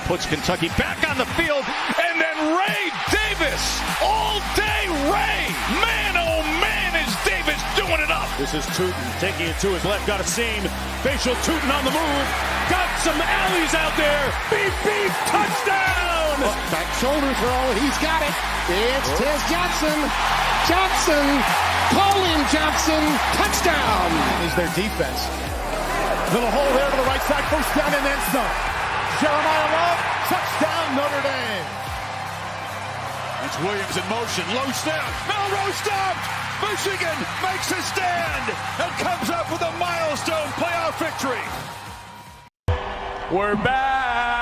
puts Kentucky back on the field, and then Ray Davis, all day Ray. Man, oh man, is Davis doing it up. This is Tootin taking it to his left, got a seam. Facial Tootin on the move, got some alleys out there. Beep, beep, touchdown! Back shoulder throw, he's got it. It's Tez Johnson. Johnson, Colin Johnson, touchdown. Is their defense. Little hole there to the right side, first down and then some. Jeremiah Love, touchdown Notre Dame. That's Williams in motion, low snap, Melrose stopped. Michigan makes a stand and comes up with a milestone playoff victory. We're back.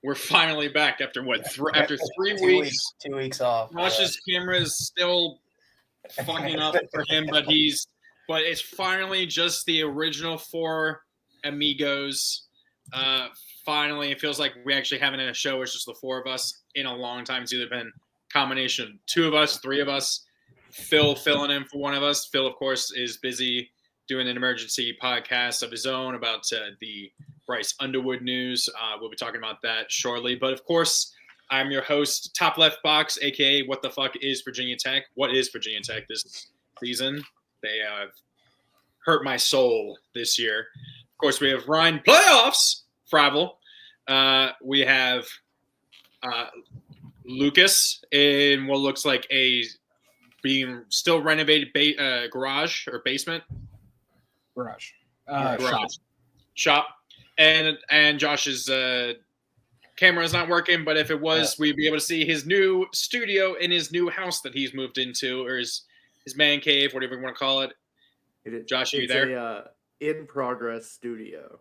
We're finally back after what? After 3 weeks. 2 weeks off. Josh's camera is still fucking up for him, but it's finally just the original four amigos. Finally, it feels like we actually haven't had a show. It's just the four of us in a long time. It's either been a combination of two of us, three of us. Phil filling in for one of us. Phil, of course, is busy doing an emergency podcast of his own about the Bryce Underwood news. We'll be talking about that shortly. But, of course, I'm your host, Top Left Box, a.k.a. What the Fuck is Virginia Tech? What is Virginia Tech this season? They have hurt my soul this year. Of course, we have Ryan Playoffs, Fravel. We have Lucas in what looks like a being still renovated garage or basement. Garage. Shop. And Josh's camera is not working, but if it was, we'd be able to see his new studio in his new house that he's moved into, or his man cave, whatever you want to call it. Josh, are you there? A, in-progress studio.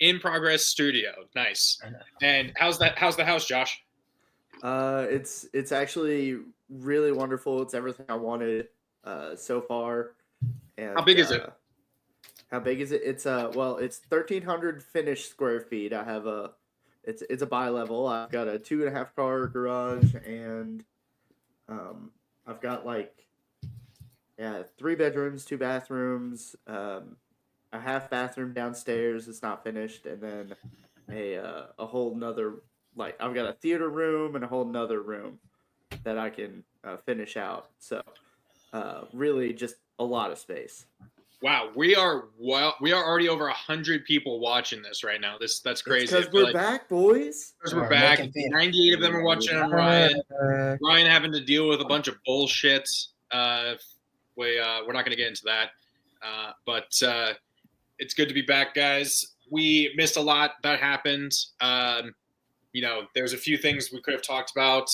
In-progress studio. Nice. And how's the house, Josh? It's actually really wonderful. It's everything I wanted so far. And, how big is it? How big is it? It's it's 1,300 finished square feet. I have it's a bi-level. I've got a 2.5 car garage, and I've got 3 bedrooms, 2 bathrooms, a half bathroom downstairs. It's not finished, and then a whole nother I've got a theater room and a whole nother room that I can finish out. So really just a lot of space. Wow, we are already over 100 people watching this right now. That's crazy. Because we're back, boys. Because we're back. 98 of them are watching on Ryan. Ryan having to deal with a bunch of bullshit. We're not going to get into that. But it's good to be back, guys. We missed a lot that happened. There's a few things we could have talked about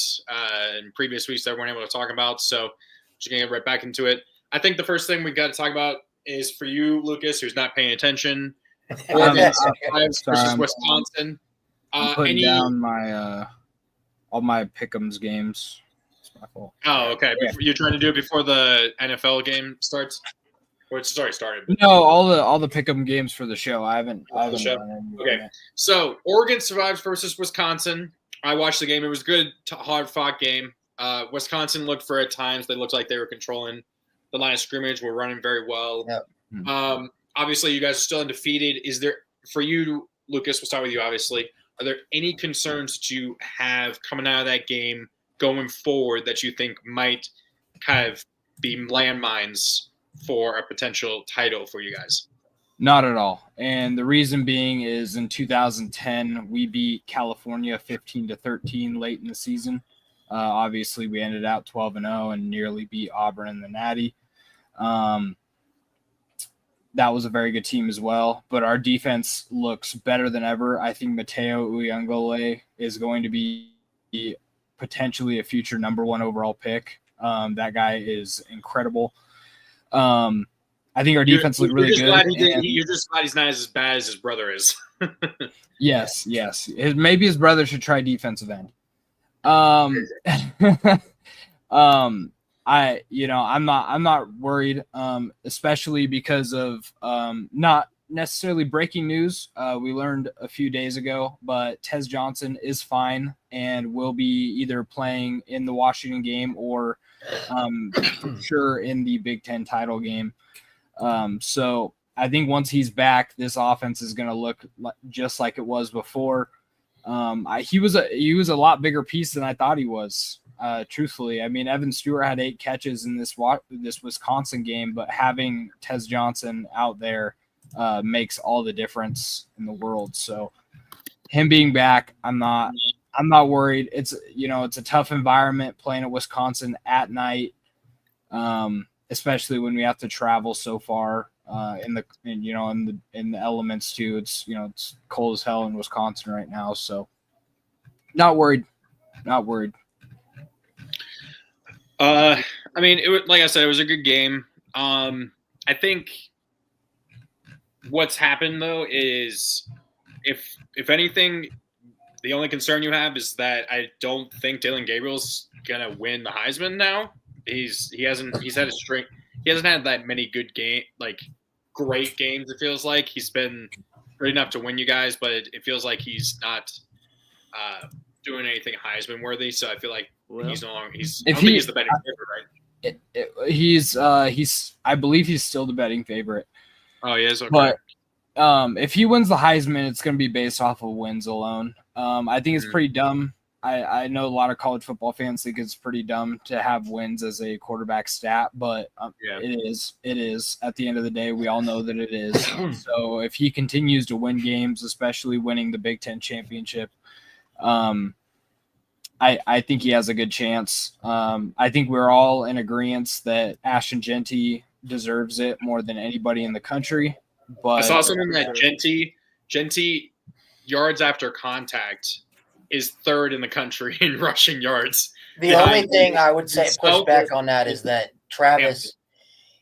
in previous weeks that we weren't able to talk about. So just going to get right back into it. I think the first thing we got to talk about is for you, Lucas, who's not paying attention. Oregon versus Wisconsin. I'm putting down my all my Pick'ems games. It's my fault. Oh, okay. Yeah. You're trying to do it before the NFL game starts? Or it's already started? No, all the Pick'em games for the show. I haven't Okay. So Oregon survives versus Wisconsin. I watched the game. It was a good, hard-fought game. Wisconsin looked for at times. They looked like they were controlling the line of scrimmage. Were running very well. Yep. Obviously, you guys are still undefeated. Is there, for you, Lucas, we'll start with you, obviously, are there any concerns to have coming out of that game going forward that you think might kind of be landmines for a potential title for you guys? Not at all. And the reason being is in 2010, we beat California 15-13 late in the season. Obviously, we ended out 12-0 and nearly beat Auburn in the Natty. That was a very good team as well, but our defense looks better than ever. I think Mateo Uyunglele is going to be potentially a future number 1 overall pick. That guy is incredible. I think our defense looked really good. You're just glad he's not as bad as his brother is. Yes. Maybe his brother should try defensive end. I'm not worried, especially because of not necessarily breaking news. We learned a few days ago, but Tez Johnson is fine and will be either playing in the Washington game or for sure in the Big Ten title game. So I think once he's back, this offense is going to look just like it was before. He was a lot bigger piece than I thought he was. Truthfully, I mean, Evan Stewart had 8 catches in this Wisconsin game, but having Tez Johnson out there makes all the difference in the world. So him being back, I'm not worried. It's a tough environment playing at Wisconsin at night, especially when we have to travel so far in the elements too. It's cold as hell in Wisconsin right now, so not worried. I mean, like I said, it was a good game. I think what's happened though is, if anything, the only concern you have is that I don't think Dylan Gabriel's gonna win the Heisman now. He hasn't had that many good great games. It feels like he's been good enough to win you guys, but it feels like he's not doing anything Heisman worthy. So I feel like he's no longer. I don't think he's the betting favorite, right? I believe he's still the betting favorite. Oh, he is. Okay. But if he wins the Heisman, it's going to be based off of wins alone. I think it's pretty dumb. I know a lot of college football fans think it's pretty dumb to have wins as a quarterback stat, but it is. It is. At the end of the day, we all know that it is. So if he continues to win games, especially winning the Big Ten championship, I think he has a good chance. I think we're all in agreement that Ashton Jeanty deserves it more than anybody in the country. But I saw something that Jeanty yards after contact is 3rd in the country in rushing yards. The only thing I would say push back on that is that Travis,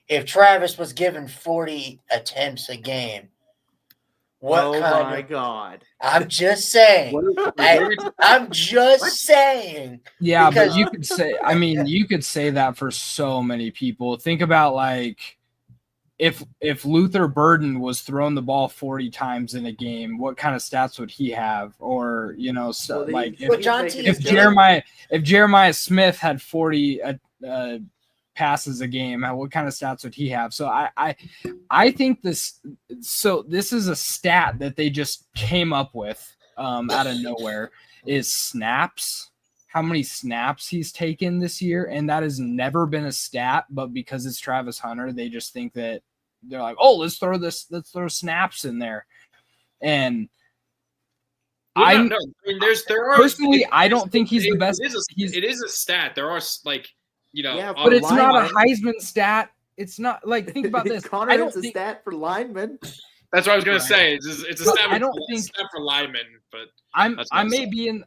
if Travis was given 40 attempts a game, God. I'm just saying. I'm just saying. Yeah, but you could say, you could say that for so many people. Think about if Luther Burden was throwing the ball 40 times in a game, what kind of stats would he have? Or if Jeremiah Smith had 40 passes a game, what kind of stats would he have? So I think this is a stat that they just came up with out of nowhere, is snaps. How many snaps he's taken this year, and that has never been a stat, but because it's Travis Hunter, they just think that they're like, oh, let's throw snaps in there. And I don't think he's the best. It is a stat. There are but it's not a Heisman stat. It's not think about this. I don't think a stat for linemen. That's what I was going to say. It's a stat. I don't think stat for linemen, but I may be in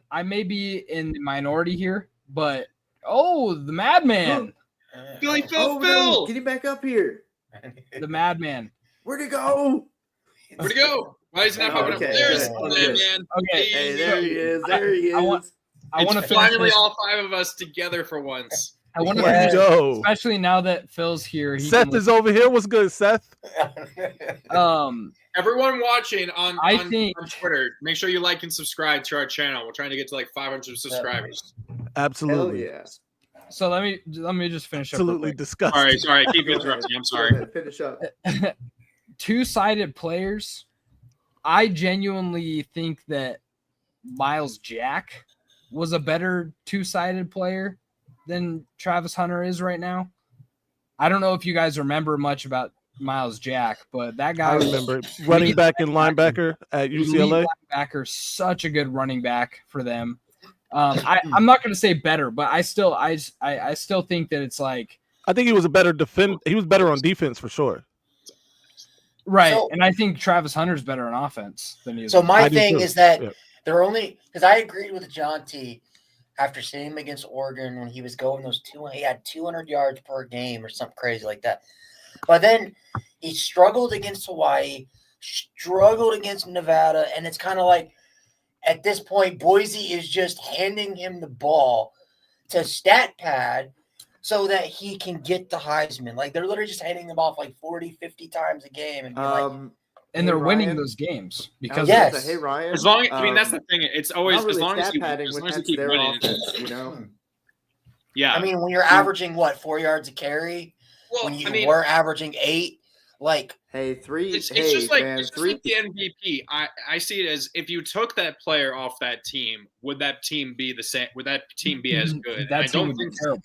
the minority here, but the Madman, Phil, get him back up here. The Madman. Where'd he go? Why is he not popping up? There's the Madman. Okay, hey, there he is. There he is. I want to finally all 5 of us together for once. I want to finish, especially now that Phil's here. Seth is over here. What's good, Seth? Everyone watching on Twitter, make sure you like and subscribe to our channel. We're trying to get to 500 subscribers. Absolutely. Hell yeah. So let me just finish up. Absolutely disgusting. All right, sorry, keep interrupting. I'm sorry. Finish up. Two-sided players. I genuinely think that Miles Jack was a better two-sided player than Travis Hunter is right now. I don't know if you guys remember much about Miles Jack, but that guy I remember running back and linebacker at UCLA. Linebacker, such a good running back for them. I'm not going to say better, but I still think that it's I think he was a better he was better on defense for sure. Right, and I think Travis Hunter's better on offense than he is. So my thing is that they're only because I agreed with John T. After seeing him against Oregon when he was going he had 200 yards per game or something crazy like that. But then he struggled against Hawaii, struggled against Nevada, and it's kind of at this point, Boise is just handing him the ball to StatPad so that he can get the Heisman. They're literally just handing the ball 40, 50 times a game. And they're winning those games because hey Ryan. As long that's the thing. It's always really as long as you keep winning. Offense, Yeah. I mean, when you're averaging 4 yards a carry, when you were averaging 8, Like, It's just like the MVP. I see it as if you took that player off that team, would that team be the same? Would that team be as good? That team would be terrible.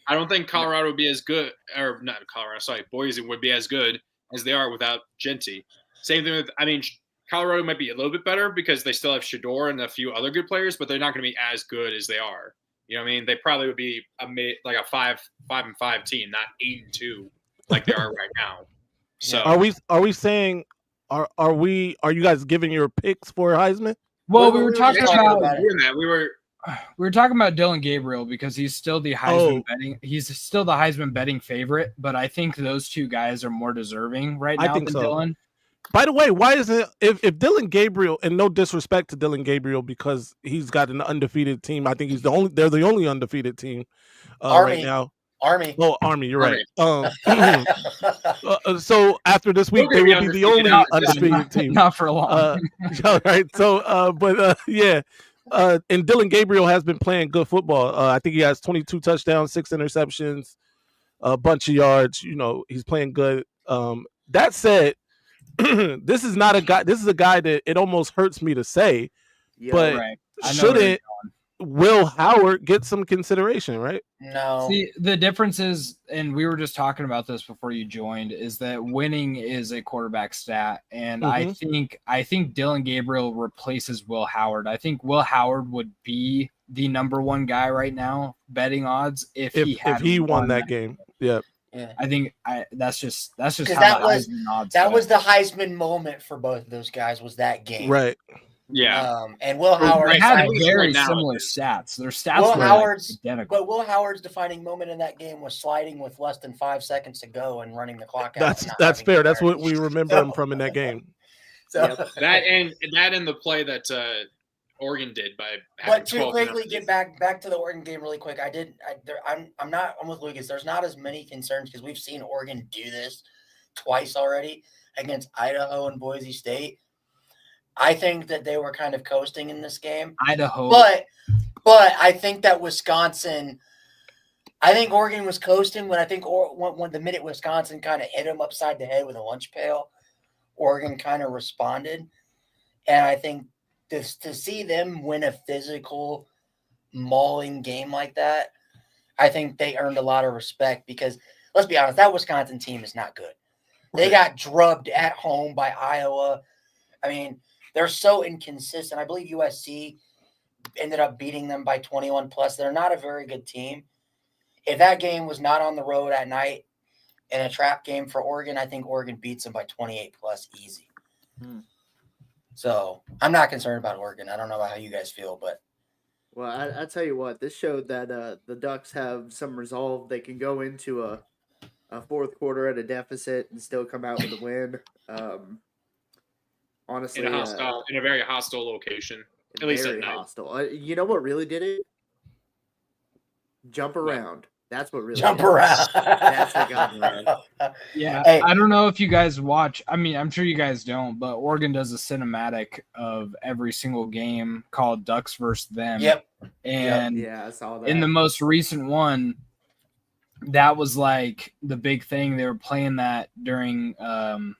I don't think Colorado would be as good, or not Colorado. Sorry, Boise would be as good as they are without Genty. Same thing with. I mean, Colorado might be a little bit better because they still have Shedeur and a few other good players, but they're not going to be as good as they are. You know what I mean? They probably would be a 5-5 team, not 8-2 like they are right now. So are we saying are you guys giving your picks for Heisman? Well, we were talking about that. We were talking about Dylan Gabriel because he's still the Heisman betting. He's still the Heisman betting favorite, but I think those two guys are more deserving right now than Dylan. By the way, why isn't if Dylan Gabriel, and no disrespect to Dylan Gabriel because he's got an undefeated team. I think they're the only undefeated team right now. Army. Oh, Army, you're right. So after this week, they will be the only undefeated team. Not for long. All right. So, yeah. And Dylan Gabriel has been playing good football. I think he has 22 touchdowns, 6 interceptions, a bunch of yards. You know, he's playing good. That said, this is not a guy. This is a guy that it almost hurts me to say, but shouldn't Will Howard get some consideration, right? No. See, the difference is, and we were just talking about this before you joined, is that winning is a quarterback stat. And I think Dylan Gabriel replaces Will Howard. I think Will Howard would be the number one guy right now, betting odds, if he won that game. Yeah. Yeah. I think that's just how that was the Heisman moment for both of those guys, was that game. Right. Yeah. And Will Howard had very similar stats. Their stats Will were Howard's identical. But Will Howard's defining moment in that game was sliding with less than 5 seconds to go and running the clock out. That's fair. That's what we remember him from in that game. So that and the play that Oregon did by. But to quickly get back to the Oregon game really quick, I'm with Lucas. There's not as many concerns because we've seen Oregon do this twice already against Idaho and Boise State. I think that they were kind of coasting in this game. Idaho. But I think that Wisconsin – I think Oregon was coasting, but I think when the minute Wisconsin kind of hit them upside the head with a lunch pail, Oregon kind of responded. And I think to see them win a physical, mauling game like that, I think they earned a lot of respect because, let's be honest, that Wisconsin team is not good. They got drubbed at home by Iowa. I mean – they're so inconsistent. I believe USC ended up beating them by 21 plus. They're not a very good team. If that game was not on the road at night in a trap game for Oregon, I think Oregon beats them by 28 plus easy. So I'm not concerned about Oregon. I don't know how you guys feel, but. Well, I tell you what, this showed that the Ducks have some resolve. They can go into a fourth quarter at a deficit and still come out with a win. Honestly, in a very hostile location, at least at night. Hostile. You know what really did it? Jump around. That's what really jump around. That's what got me around. Yeah, hey. I don't know if you guys watch. I mean, I'm sure you guys don't, but Oregon does a cinematic of every single game called Ducks versus Them. Yep. And yeah, I saw that. In the most recent one, that was like the big thing. They were playing that during practices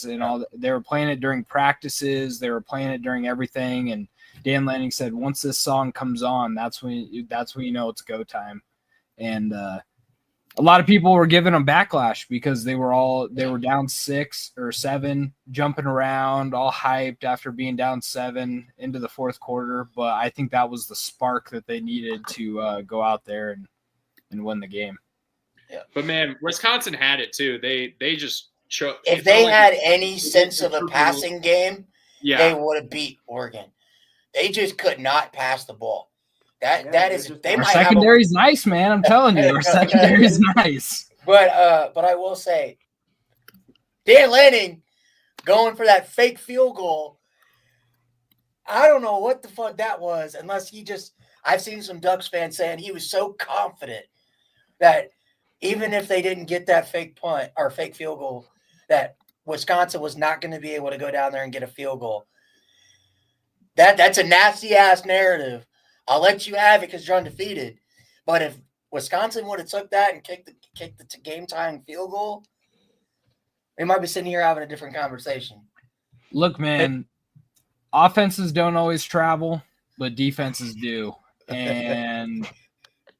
and all that. They were playing it during practices. They were playing it during everything. And Dan Lanning said, once this song comes on, that's when you know it's go time. And a lot of people were giving them backlash because they were down 6 or 7, jumping around, all hyped after being down 7 into the fourth quarter. But I think that was the spark that they needed to go out there and win the game. Yeah. But man, Wisconsin had it too. They just chose. If they had any sense of a passing game, they would have beat Oregon. They just could not pass the ball. That is they our might secondary's nice, man. I'm telling you, our secondary's nice. But I will say, Dan Lanning going for that fake field goal. I don't know what the fuck that was, unless I've seen some Ducks fans saying he was so confident that even if they didn't get that fake punt or fake field goal, that Wisconsin was not going to be able to go down there and get a field goal. That's a nasty ass narrative. I'll let you have it because you're undefeated. But if Wisconsin would have took that and kicked the game tying field goal, We might be sitting here having a different conversation. Look, man, offenses don't always travel, but defenses do. And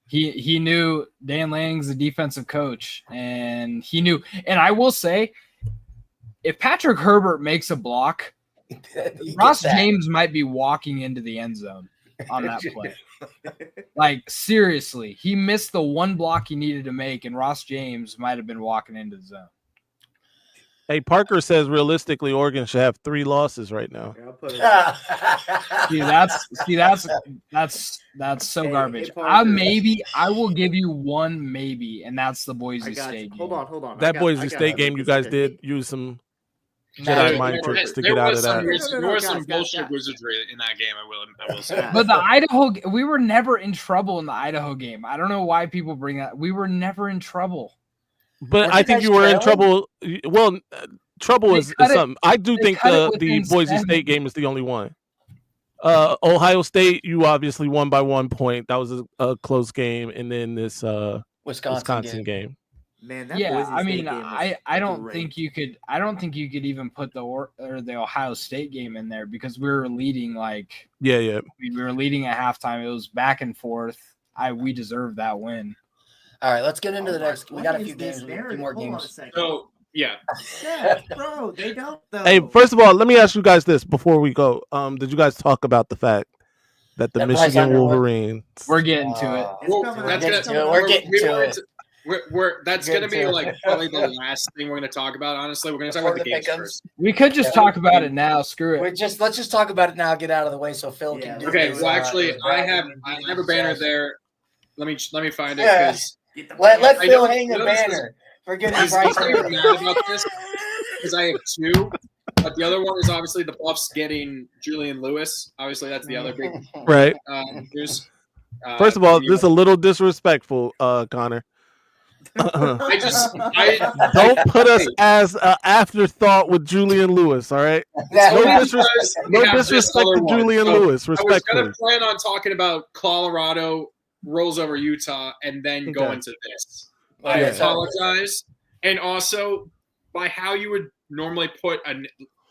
he knew Dan Lanning's a defensive coach, and he knew. And I will say, if Patrick Herbert makes a block, Ross James might be walking into the end zone on that play. Like, seriously, he missed the one block he needed to make, and Ross James might have been walking into the zone. Hey, Parker says realistically, Oregon should have 3 losses right now. Yeah, that's so Hey, garbage. hey, Parker. I will give you one maybe, and that's the Boise State game. Hold on. That Boise State game, you guys did use some Jedi mind tricks to get out of that. There was some bullshit wizardry in that game. I will say. But the Idaho, we were never in trouble in the Idaho game. I don't know why people bring that. We were never in trouble. But I think you were in trouble. Well, trouble is something. I do think the Boise State game is the only one. Ohio State, you obviously won by 1 point. That was a close game, and then this Wisconsin game. Man, that Yeah, Boise I State mean, game I don't great. think you could. I don't think you could even put the Ohio State game in there because we were leading. Like, yeah. we were leading at halftime. It was back and forth. We deserved that win. All right, let's get into the next. We got a few games, a few more games. So yeah, bro, they don't. Though. Hey, first of all, let me ask you guys this before we go. Did you guys talk about the fact that the That Bryce Michigan Underwood- Wolverines? We're getting to it. We're getting to it. That's Getting gonna be to it. like probably the last thing we're gonna talk about. Honestly, we're gonna talk about the games first. We could just talk about it now. Screw it. Let's just talk about it now. Get out of the way so Phil can do. Okay, his, well, actually, his I have a banner there. Let me find it because let I Phil know- hang the I know this is- banner for getting I'm Bryce kind Underwood. of mad about this because I have 2, but the other one is obviously the Buffs getting Julian Lewis. Obviously, that's the other big Right. news. First of all, this is a little disrespectful, Connor. Don't put us as an afterthought with Julian Lewis. All right. No disrespect to Julian Lewis. I was Respectfully. going to plan on talking about Colorado rolls over Utah and then go into this. I apologize. And also, by how you would normally put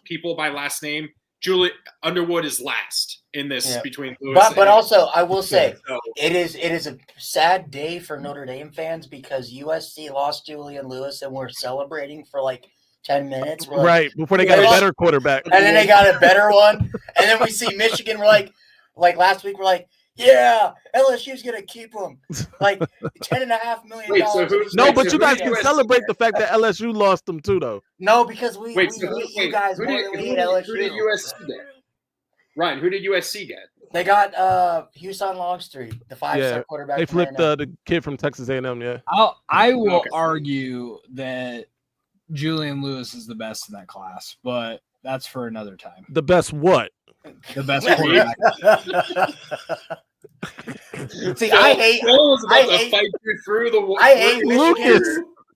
people by last name, Julian Underwood is last in this between Lewis. But also, I will say it is a sad day for Notre Dame fans because USC lost Julian Lewis and we're celebrating for like 10 minutes. We're Right before they got a better quarterback, and then they got a better one, and then we see Michigan. We're like last week. We're like, yeah, LSU's gonna keep them like $10.5 million. No, but you guys can celebrate the fact that LSU lost them too, though. No, because we hate you guys more than we hate LSU. Who did USC get? Ryan, who did USC get? They got Houston Longstreet, the 5-star quarterback. They flipped the kid from Texas A&M. Yeah, I will argue that Julian Lewis is the best in that class, but that's for another time. The best what? The best quarterback. See, I hate Michigan.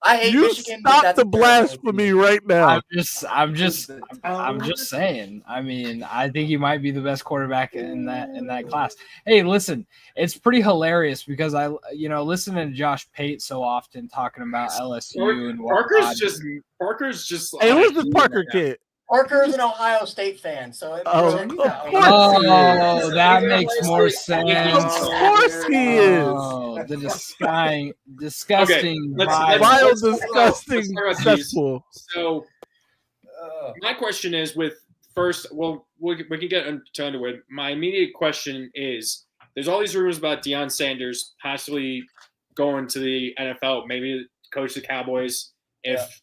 I hate you Michigan. Stop the blasphemy right now. I'm just saying. I mean, I think he might be the best quarterback in that class. Hey, listen, it's pretty hilarious because I listen to Josh Pate so often talking about LSU and Parker's just. Hey, who's this Parker kid? Parker is an Ohio State fan, so that makes more sense. Of course he is. Oh, the disgusting, vile, disgusting, cesspool. So, my question is: we can get into Underwood. My immediate question is: there's all these rumors about Deion Sanders possibly going to the NFL, maybe coach the Cowboys if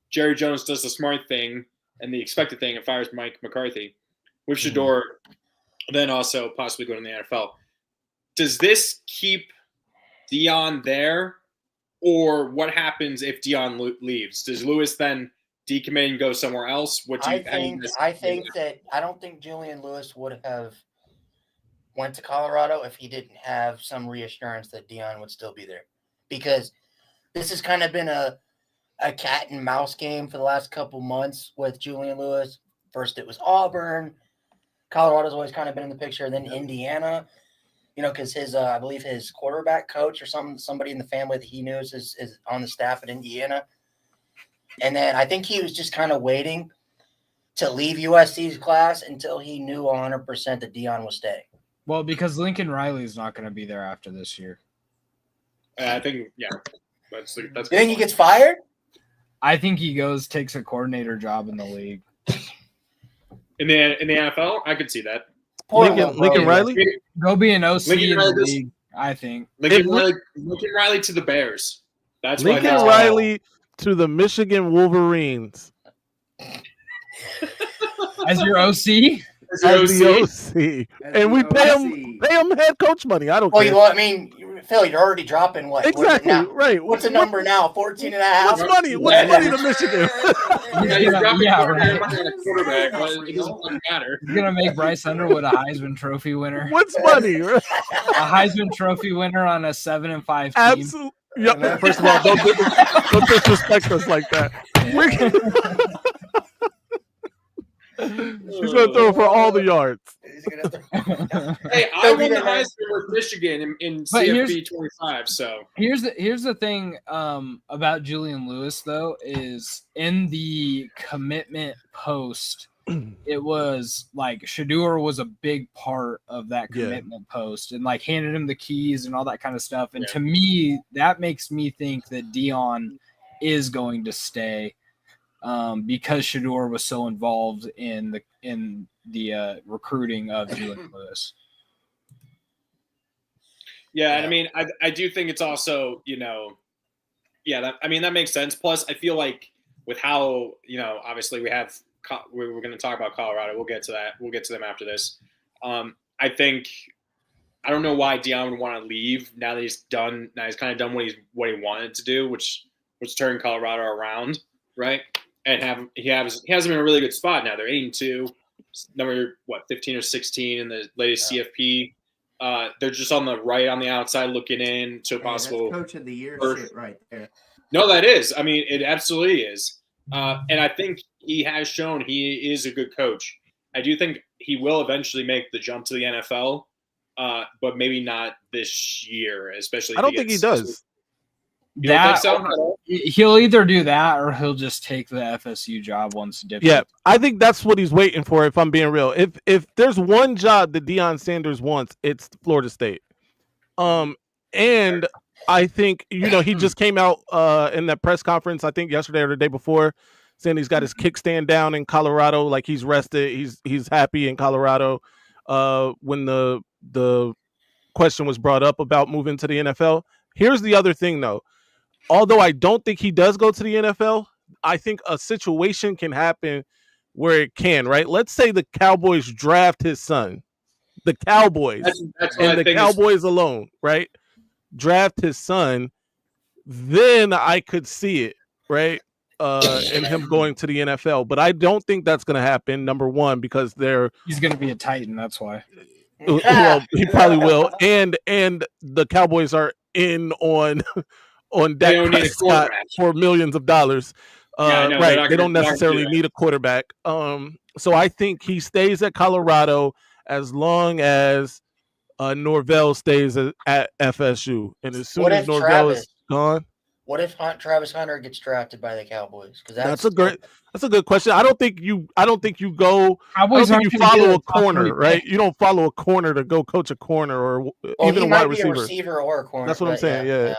Jerry Jones does the smart thing and the expected thing and fires Mike McCarthy, with Shador then also possibly going to the NFL. Does this keep Deion there, or what happens if Deion leaves? Does Lewis then decommit and go somewhere else? I don't think Julian Lewis would have went to Colorado if he didn't have some reassurance that Deion would still be there, because this has kind of been a cat and mouse game for the last couple months with Julian Lewis. First it was Auburn. Colorado's always kind of been in the picture. Then Indiana, because his, I believe his quarterback coach or somebody in the family that he knows is on the staff at Indiana. And then I think he was just kind of waiting to leave USC's class until he knew 100% that Dion would stay. Well, because Lincoln Riley is not going to be there after this year. I think, yeah. That's You think he gets fired? I think he takes a coordinator job in the league. In the NFL, I could see that. Lincoln Riley? Go be an OC Lincoln in Riley the league, I think. Lincoln Riley to the Bears. That's what Lincoln Riley to the Michigan Wolverines. As your OC? As the OC. And we pay him head coach money. I don't care. Well, I mean, Phil, you're already dropping what? Exactly, right. What's the number now? 14 and a half? What's money? What's money to Michigan? Quarterback. It doesn't matter. He's going to make Bryce Underwood a Heisman Trophy winner. What's money? A Heisman Trophy winner on a 7-5 team. Absolutely. Yep. First of all, don't disrespect us like that. He's going to throw for all the yards. Hey, I won the Heisman with Michigan in CFP 25. So here's the thing about Julian Lewis though is in the commitment post, it was like Shador was a big part of that commitment post and like handed him the keys and all that kind of stuff. And to me, that makes me think that Dion is going to stay. Because Shador was so involved in the recruiting of Julian Lewis. Yeah, and I mean, I do think it's also, that makes sense. Plus, I feel like with how, obviously we're going to talk about Colorado. We'll get to that. We'll get to them after this. I don't know why Dion would want to leave now that he's done. Now he's kind of done what he wanted to do, which was turn Colorado around, right? And he hasn't been in a really good spot now. They're 8-2, number 15 or 16 in the latest CFP. They're just on the outside looking in to possible Coach of the year shit right there. No, that is. I mean, it absolutely is. And I think he has shown he is a good coach. I do think he will eventually make the jump to the NFL, but maybe not this year, especially. I don't think he does. You don't think so? He'll either do that or he'll just take the FSU job once. Yeah, I think that's what he's waiting for. If I'm being real, if there's one job that Deion Sanders wants, it's Florida State. And I think he just came out in that press conference, I think yesterday or the day before, saying he's got his kickstand down in Colorado, like he's rested, he's happy in Colorado. When the question was brought up about moving to the NFL, here's the other thing though. Although I don't think he does go to the NFL, I think a situation can happen where it can, right? Let's say the Cowboys draft his son. The Cowboys and the Cowboys alone, right? Draft his son. Then I could see it, right? And him going to the NFL. But I don't think that's going to happen, number one, because he's going to be a Titan, that's why. Well, he probably will. And the Cowboys are in on Dak Prescott for millions of dollars. Right. They don't necessarily need a quarterback. So I think he stays at Colorado as long as Norvell stays at FSU. And as soon as Norvell is gone. What if Travis Hunter gets drafted by the Cowboys? Because that's a good question. I don't think you go. Cowboys you follow a corner, right? You don't follow a corner to go coach a corner or even a wide receiver. A receiver or a corner. That's what I'm saying. Yeah.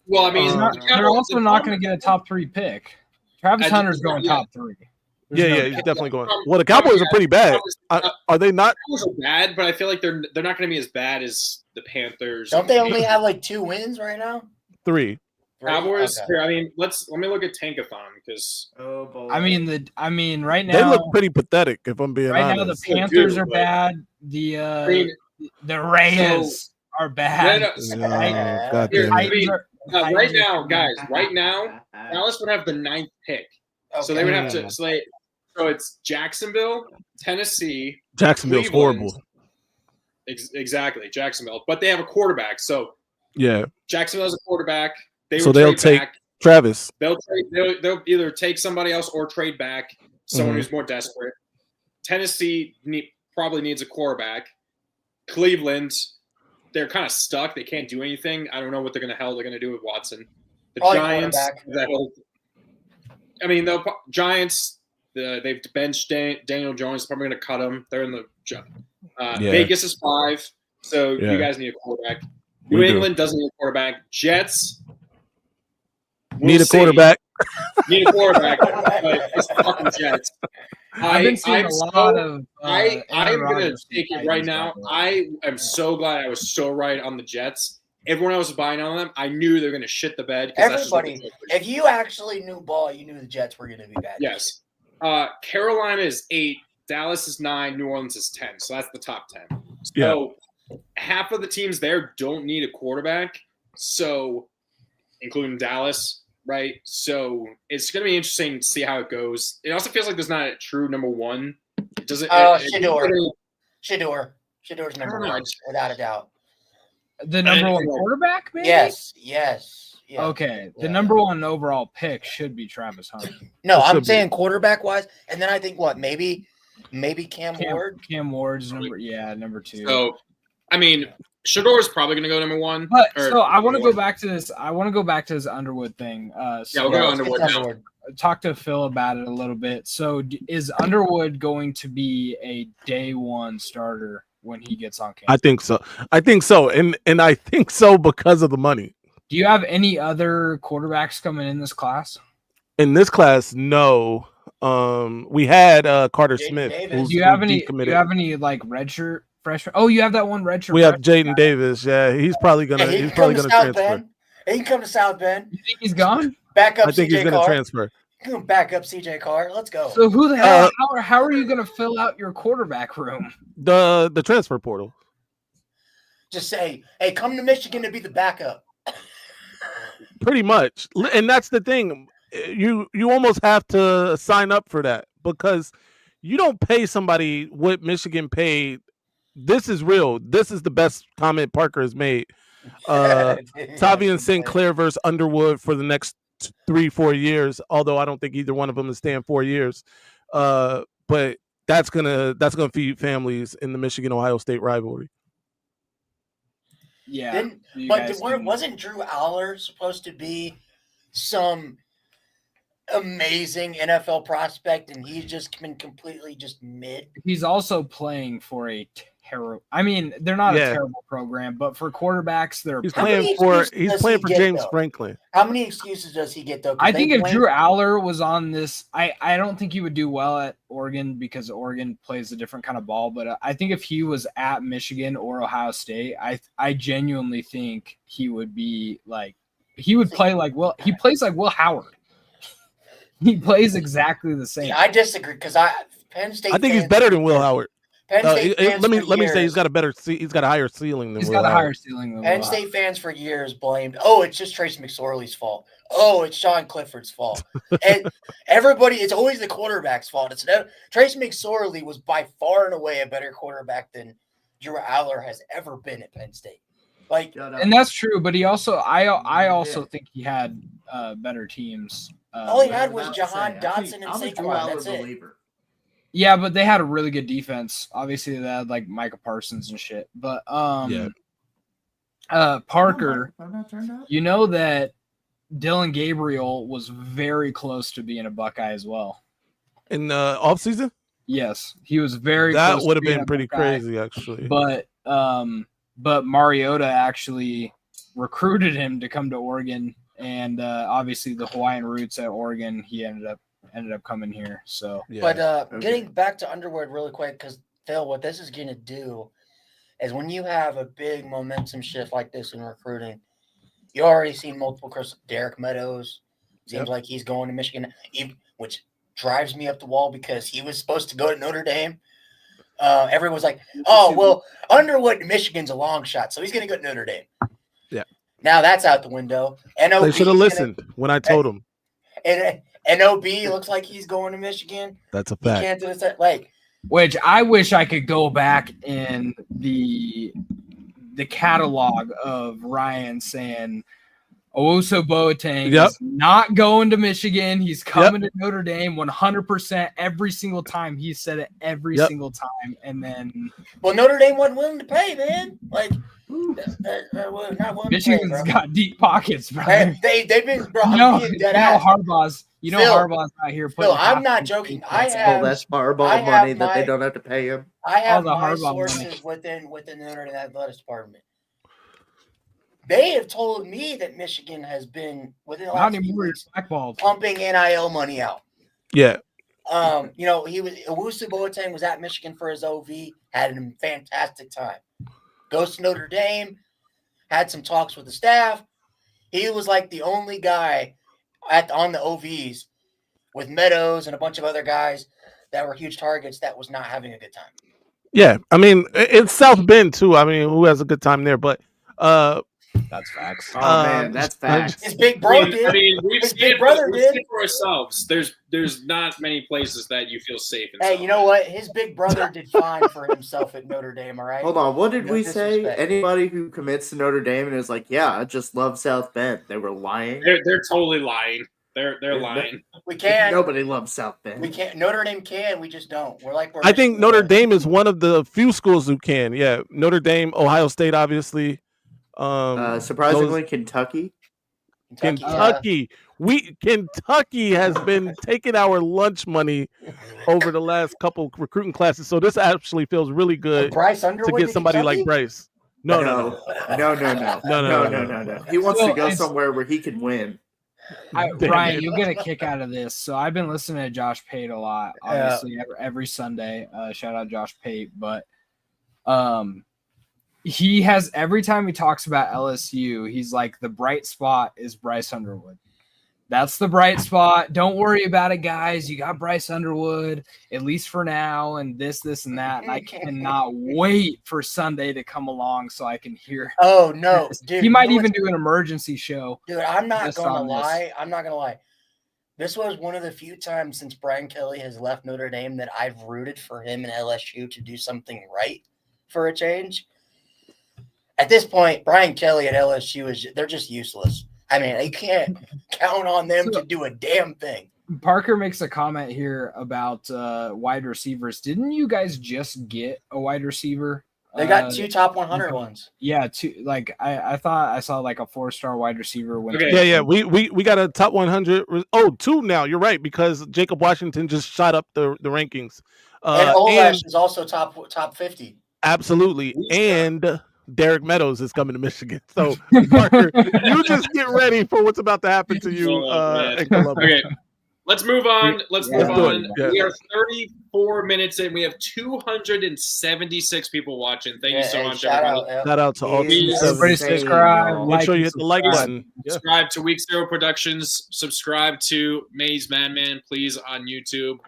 Well, I mean, they're also not going to get a top 3 pick. Travis Hunter's going top 3. He's definitely going. Well, the Cowboys are pretty bad. Are they not? Cowboys are bad, but I feel like they're not going to be as bad as the Panthers. Don't they only have like 2 wins right now? 3. Cowboys. Okay. Here, I mean, let me look at Tankathon because. Oh boy. I mean, right now they look pretty pathetic. If I'm being honest, right now the Panthers are bad. The Reyes are bad. Right now, guys. Right now, Dallas would have the 9th pick, so they would have to. So it's Jacksonville, Tennessee. Jacksonville's horrible. Exactly, Jacksonville, but they have a quarterback. So Jacksonville has a quarterback. They'll take back. Travis. They'll either take somebody else or trade back someone who's more desperate. Tennessee probably needs a quarterback. Cleveland, they're kind of stuck. They can't do anything. I don't know what they're going to do with Watson. The Giants, I mean, the Giants, they've benched Daniel Jones. Probably going to cut him. They're in the Vegas is 5, so you guys need a quarterback. New England doesn't need a quarterback. Jets need a quarterback. Need a quarterback, but it's the fucking Jets. I've been seeing a lot of. I'm going to take it right now. I am so glad I was so right on the Jets. Everyone else was buying on them. I knew they were going to shit the bed. Everybody, if you actually knew ball, you knew the Jets were going to be bad. Yes. Carolina is 8. Dallas is 9. New Orleans is 10. So that's the top 10. So half of the teams there don't need a quarterback. So, including Dallas, right? So it's going to be interesting to see how it goes. It also feels like there's not a true number one. It doesn't. Shador's number one, without a doubt. The number one quarterback, maybe? Yes. Okay. The number one overall pick should be Travis Hunter. No, I'm saying quarterback wise, and then I think maybe Cam Ward. Cam Ward's number 2. So, I mean, Shador's probably going to go number 1. But so I want to go back to this. I want to go back to this Underwood thing. We'll go Underwood now. Talk to Phil about it a little bit. So, is Underwood going to be a day one starter when he gets on campus? I think so, and I think so because of the money. Do you have any other quarterbacks coming in this class? In this class, no. We had Carter Smith. Do you have any like redshirt freshman? Oh, you have that one redshirt. We have Jaden Davis. Yeah, he's probably gonna transfer. Bend. He can come to South Bend. You think he's gone? Back up. I think he's gonna transfer. Back up CJ Carr. Let's go. So who the hell? How are you going to fill out your quarterback room? The transfer portal. Just say, hey, come to Michigan to be the backup. Pretty much, and that's the thing. You almost have to sign up for that because you don't pay somebody what Michigan paid. This is real. This is the best comment Parker has made. Tavian Sinclair versus Underwood for the next 3-4 years, although I don't think either one of them is staying 4 years. But that's gonna feed families in the Michigan-Ohio State rivalry. Yeah. Wasn't Drew Aller supposed to be some amazing NFL prospect, and he's just been completely just mid? He's also playing for a terrible. I mean, they're not a terrible program, but for quarterbacks, he's playing for James Franklin. How many excuses does he get though? I think if Drew Aller was on this, I don't think he would do well at Oregon because Oregon plays a different kind of ball. But I think if he was at Michigan or Ohio State, I genuinely think he would be like he would play like he plays like Will Howard. He plays exactly the same. I disagree because Penn State. I think he's better than Will Howard. Let me say he's got a higher ceiling than Will Howard. Penn State fans for years blamed, it's just Trace McSorley's fault. Oh, it's Sean Clifford's fault. And everybody, it's always the quarterback's fault. It's never, Trace McSorley was by far and away a better quarterback than Drew Aller has ever been at Penn State. And that's true, but he also, I also think he had better teams. All he had was Jahan Dotson and Saquon. That's it. Yeah, but they had a really good defense. Obviously, they had like Micah Parsons and shit. But Parker, you know that Dylan Gabriel was very close to being a Buckeye as well. In the offseason? Yes, he was very that close. That would have been pretty crazy, actually. But Mariota actually recruited him to come to Oregon, and obviously the Hawaiian roots at Oregon, he ended up coming here. So, getting back to Underwood really quick, because Phil, what this is going to do is when you have a big momentum shift like this in recruiting, you already seen multiple. Derek Meadows seems like he's going to Michigan, which drives me up the wall because he was supposed to go to Notre Dame. Everyone was like, "Oh, well, Underwood, Michigan's a long shot, so he's going to go to Notre Dame." Yeah. Now that's out the window. NOB, they should have listened when I told him. And NOB looks like he's going to Michigan. That's a fact. He can't do this, which I wish I could go back in the catalog of Ryan saying, Owusu Boateng Yep. is not going to Michigan. He's coming to Notre Dame 100% every single time. He said it every single time. And then Notre Dame wasn't willing to pay, man. Like, they're not willing Michigan's to pay, bro. got deep pockets, bro. They've been, bro. I'm being dead ass. Harbaugh's out here putting. I'm not joking. That's Harbaugh money that they don't have to pay him. I have the my Harbaugh sources money. within the Notre Dame athletics department. They have told me that Michigan has been within the last few weeks pumping NIL money out. Yeah. Owusu Boateng was at Michigan for his OV, had a fantastic time. Goes to Notre Dame, had some talks with the staff. He was like the only guy on the OVs with Meadows and a bunch of other guys that were huge targets that was not having a good time. Yeah, I mean it's South Bend too. I mean, who has a good time there? But that's facts. Oh man, that's facts. His big bro did. I mean, we've His seen big brother we've did. seen for ourselves. There's not many places that you feel safe in. Hey, you know what? His big brother did fine for himself at Notre Dame. All right. Hold on, what did No we say? disrespect. Anybody who commits to Notre Dame and is like, yeah, I just love South Bend. They were lying. They're totally lying. They're lying. We can't. Nobody loves South Bend. We can't. Notre Dame can. We just don't. We're I think Notre Dame is one of the few schools who can. Yeah, Notre Dame, Ohio State, obviously. Surprisingly, Kentucky. Kentucky has been taking our lunch money over the last couple recruiting classes. So this actually feels really good Bryce to Underwood get to somebody Kentucky? like Bryce. No. No. He wants to go somewhere where he can win. Brian, you'll get a kick out of this. So I've been listening to Josh Pate a lot, obviously every Sunday. Shout out Josh Pate, but he has every time he talks about LSU, he's like the bright spot is Bryce Underwood. That's the bright spot. Don't worry about it, guys. You got Bryce Underwood, at least for now, and this, and that. And I cannot wait for Sunday to come along so I can hear. Oh no, dude! He might even do an emergency show. Dude, I'm not gonna lie. I'm not gonna lie. This was one of the few times since Brian Kelly has left Notre Dame that I've rooted for him and LSU to do something right for a change. At this point, Brian Kelly at LSU they're just useless. I mean, you can't count on them to do a damn thing. Parker makes a comment here about wide receivers. Didn't you guys just get a wide receiver? They got two top 100 ones. Yeah, two. Like I thought I saw like a 4-star wide receiver. Yeah. We got a top 100. Oh, two now. You're right, because Jacob Washington just shot up the rankings. And Olash is also top 50. Absolutely, and Derek Meadows is coming to Michigan. So, Parker, you just get ready for what's about to happen to you. In Columbus. Okay, let's move on. Let's move on. Yeah. We are 34 minutes in. We have 276 people watching. Thank you so much, everybody. Shout out to all everybody. Subscribe. Make sure you hit the like button. Subscribe to Week Zero Productions. Subscribe to Maze Madman, please, on YouTube.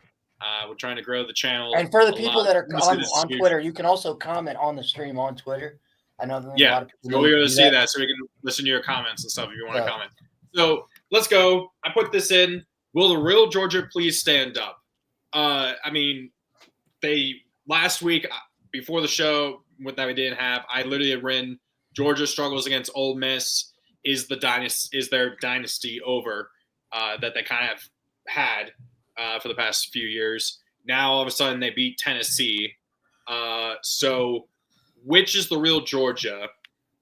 We're trying to grow the channel. And for the people that are on Twitter, you can also comment on the stream on Twitter. I know there's a lot of people. So we're going to see that so we can listen to your comments and stuff if you want to comment. So let's go. I put this in. Will the real Georgia please stand up? I mean, last week before the show that we didn't have, I literally had written Georgia struggles against Ole Miss. Is their dynasty over that they kind of had for the past few years? Now all of a sudden they beat Tennessee. So which is the real Georgia?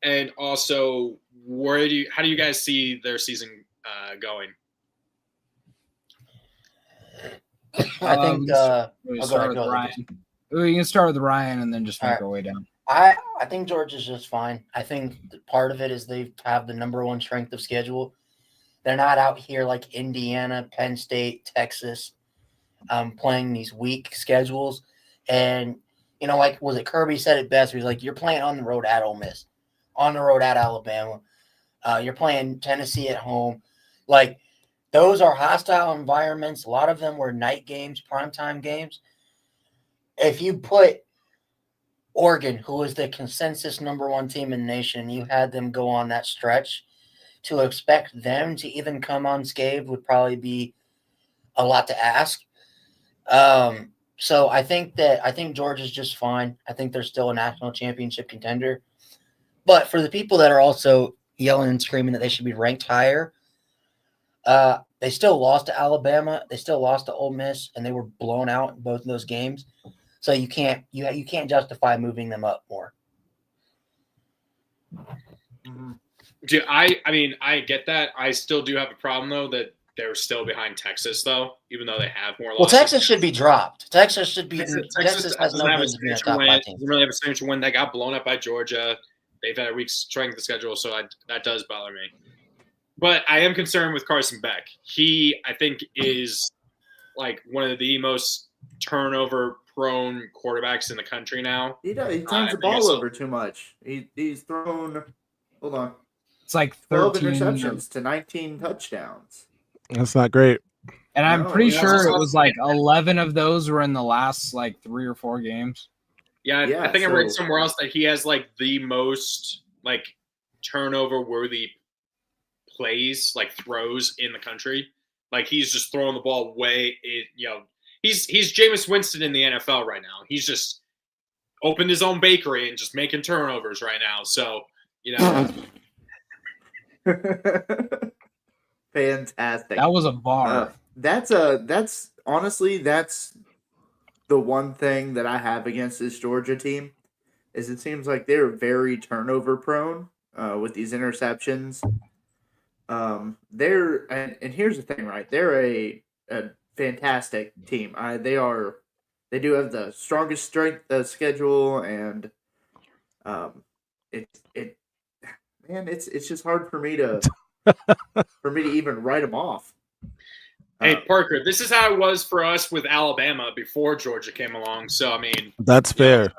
And also, how do you guys see their season going? I think we can start with Ryan and then just make our way down. I think Georgia's just fine. I think part of it is they have the number one strength of schedule. They're not out here like Indiana, Penn State, Texas, playing these weak schedules. And, you know, like, was it Kirby said it best? He was like, you're playing on the road at Ole Miss, on the road at Alabama. You're playing Tennessee at home. Like, those are hostile environments. A lot of them were night games, primetime games. If you put Oregon, who was the consensus number one team in the nation, you had them go on that stretch, to expect them to even come unscathed would probably be a lot to ask. So I think Georgia's just fine. I think they're still a national championship contender. But for the people that are also yelling and screaming that they should be ranked higher. They still lost to Alabama. They still lost to Ole Miss, and they were blown out in both of those games. So you can't justify moving them up more. Dude, I mean, I get that. I still do have a problem though that they're still behind Texas though, even though they have more losses. Well, Texas should be dropped. Texas should be. Texas has no business being a top 5 team. Doesn't really have a signature win. They got blown up by Georgia. They've had a weak strength of schedule, so that does bother me. But I am concerned with Carson Beck. He, I think, is like one of the most turnover-prone quarterbacks in the country now. He turns the ball over too much. He's thrown. Hold on. It's like 12 interceptions to 19 touchdowns. That's not great. And I'm pretty sure it was like 11 of those were in the last like 3 or 4 games. Yeah, I think I read somewhere else that he has like the most like turnover-worthy plays, like throws in the country. Like he's just throwing the ball he's Jameis Winston in the NFL right now. He's just opened his own bakery and just making turnovers right now. So, Fantastic. That was a bar. That's honestly the one thing that I have against this Georgia team is it seems like they're very turnover prone with these interceptions. And here's the thing, right? They're a fantastic team. They do have the strongest strength schedule, and it's just hard for me to even write them off. Hey, Parker, this is how it was for us with Alabama before Georgia came along. So, I mean, that's fair.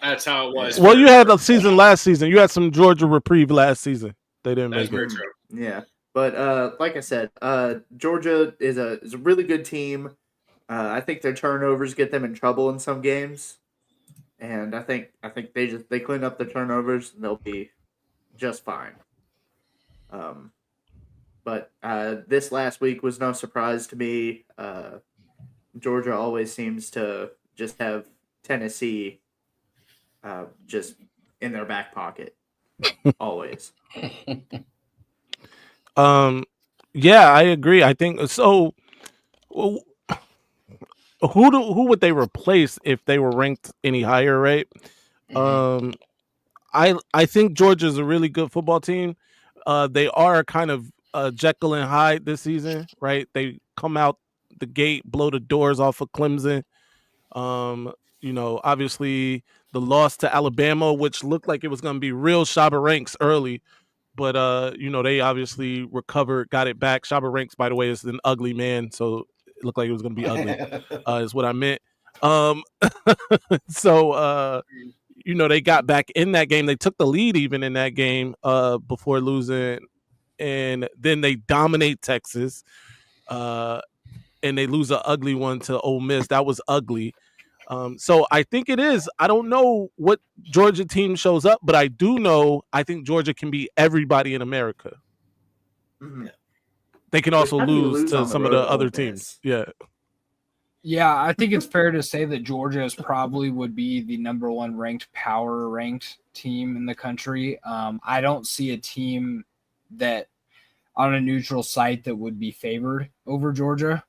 That's how it was. Well, you had a season last season. You had some Georgia reprieve last season. They didn't make it. True. Yeah, but like I said, Georgia is a really good team. I think their turnovers get them in trouble in some games, and I think they clean up the turnovers and they'll be just fine. But this last week was no surprise to me. Georgia always seems to just have Tennessee just in their back pocket. Always. Yeah, I agree. I think so. Who would they replace if they were ranked any higher, right? I think Georgia's a really good football team. They are kind of Jekyll and Hyde this season, right? They come out the gate, blow the doors off of Clemson. Obviously the loss to Alabama, which looked like it was going to be real Shabba Ranks early, but they obviously recovered, got it back. Shabba Ranks, by the way, is an ugly man, so it looked like it was going to be ugly. Is what I meant. They got back in that game. They took the lead even in that game before losing. And then they dominate Texas, and they lose an ugly one to Ole Miss. That was ugly. So I think it is. I don't know what Georgia team shows up, but I do know I think Georgia can beat everybody in America. Mm-hmm. They can also lose to some of the other teams. Yeah. Yeah, I think it's fair to say that Georgia is probably would be the number 1 power ranked team in the country. I don't see a team that on a neutral site that would be favored over Georgia.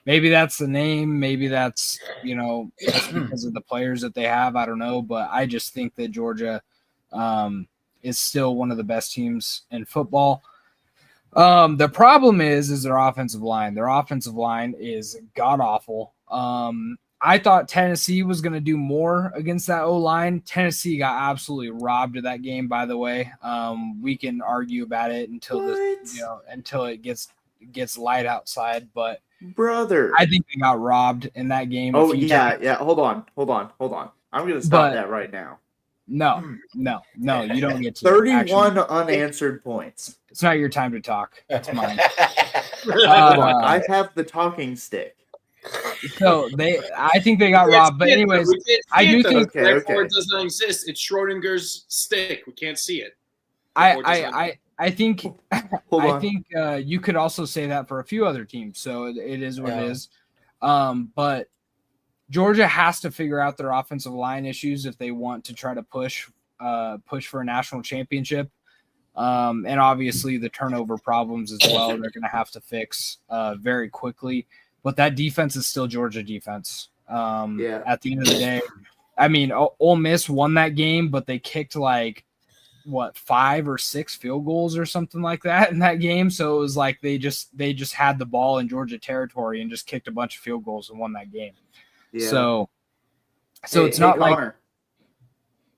Maybe that's the name. Maybe that's, just because of the players that they have. I don't know. But I just think that Georgia is still one of the best teams in football. The problem is their offensive line. Their offensive line is god-awful. I thought Tennessee was going to do more against that O-line. Tennessee got absolutely robbed of that game, by the way. We can argue about it until it gets light outside, but brother, I think they got robbed in that game. Oh yeah. Hold on. I'm going to stop that right now. No, you don't get to 31 unanswered points. It's not your time to talk. It's mine. I have the talking stick. So I think they got robbed. But anyways, I do think it doesn't exist. It's Schrodinger's stick. We can't see it. I think you could also say that for a few other teams. So it is what it is. But Georgia has to figure out their offensive line issues if they want to try to push for a national championship. And obviously the turnover problems as well. They're going to have to fix very quickly. But that defense is still Georgia defense. At the end of the day, I mean, Ole Miss won that game, but they kicked 5 or 6 field goals or something like that in that game. So it was like they just had the ball in Georgia territory and just kicked a bunch of field goals and won that game. Yeah. So it's not like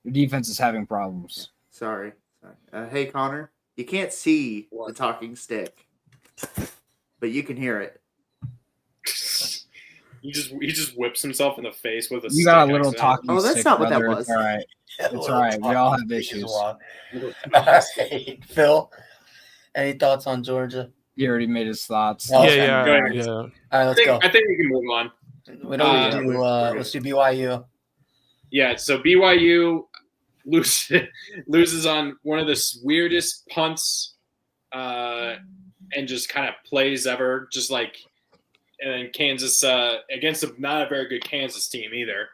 your defense is having problems. Sorry. Hey, Connor, you can't see the talking stick, but you can hear it. He just whips himself in the face with a stick. You got a little talking stick. Oh, that's not what that was. It's all right. It's all right. We all have issues. All right, Phil, any thoughts on Georgia? He already made his thoughts. Yeah. All right, let's go. I think we can move on. Let's do BYU. Yeah, so BYU loses on one of the weirdest punts and just kind of plays ever, just like – and then Kansas against not a very good Kansas team either.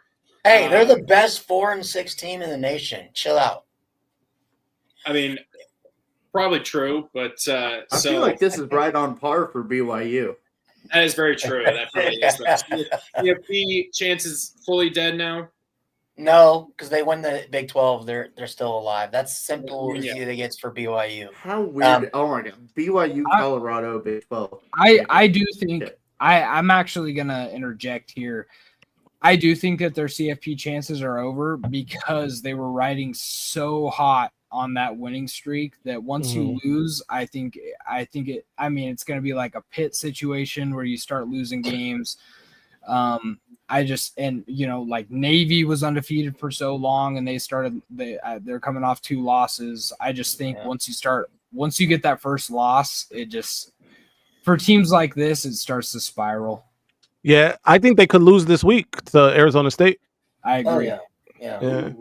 Hey, they're the best 4-6 team in the nation. Chill out. I mean, probably true, but I feel like this is right on par for BYU. That is very true. That probably is. CFP chances fully dead now. No, because they win the Big 12. They're still alive. That's simple as it gets for BYU. How weird! Oh my God, BYU, Colorado, Big 12. I do think. I'm actually going to interject here. I do think that their CFP chances are over because they were riding so hot on that winning streak that once you lose, I think it's going to be like a Pitt situation where you start losing games. Like Navy was undefeated for so long and they're coming off 2 losses. I just think once you get that first loss, it just, for teams like this, it starts to spiral. Yeah, I think they could lose this week to Arizona State. I agree. Oh, yeah.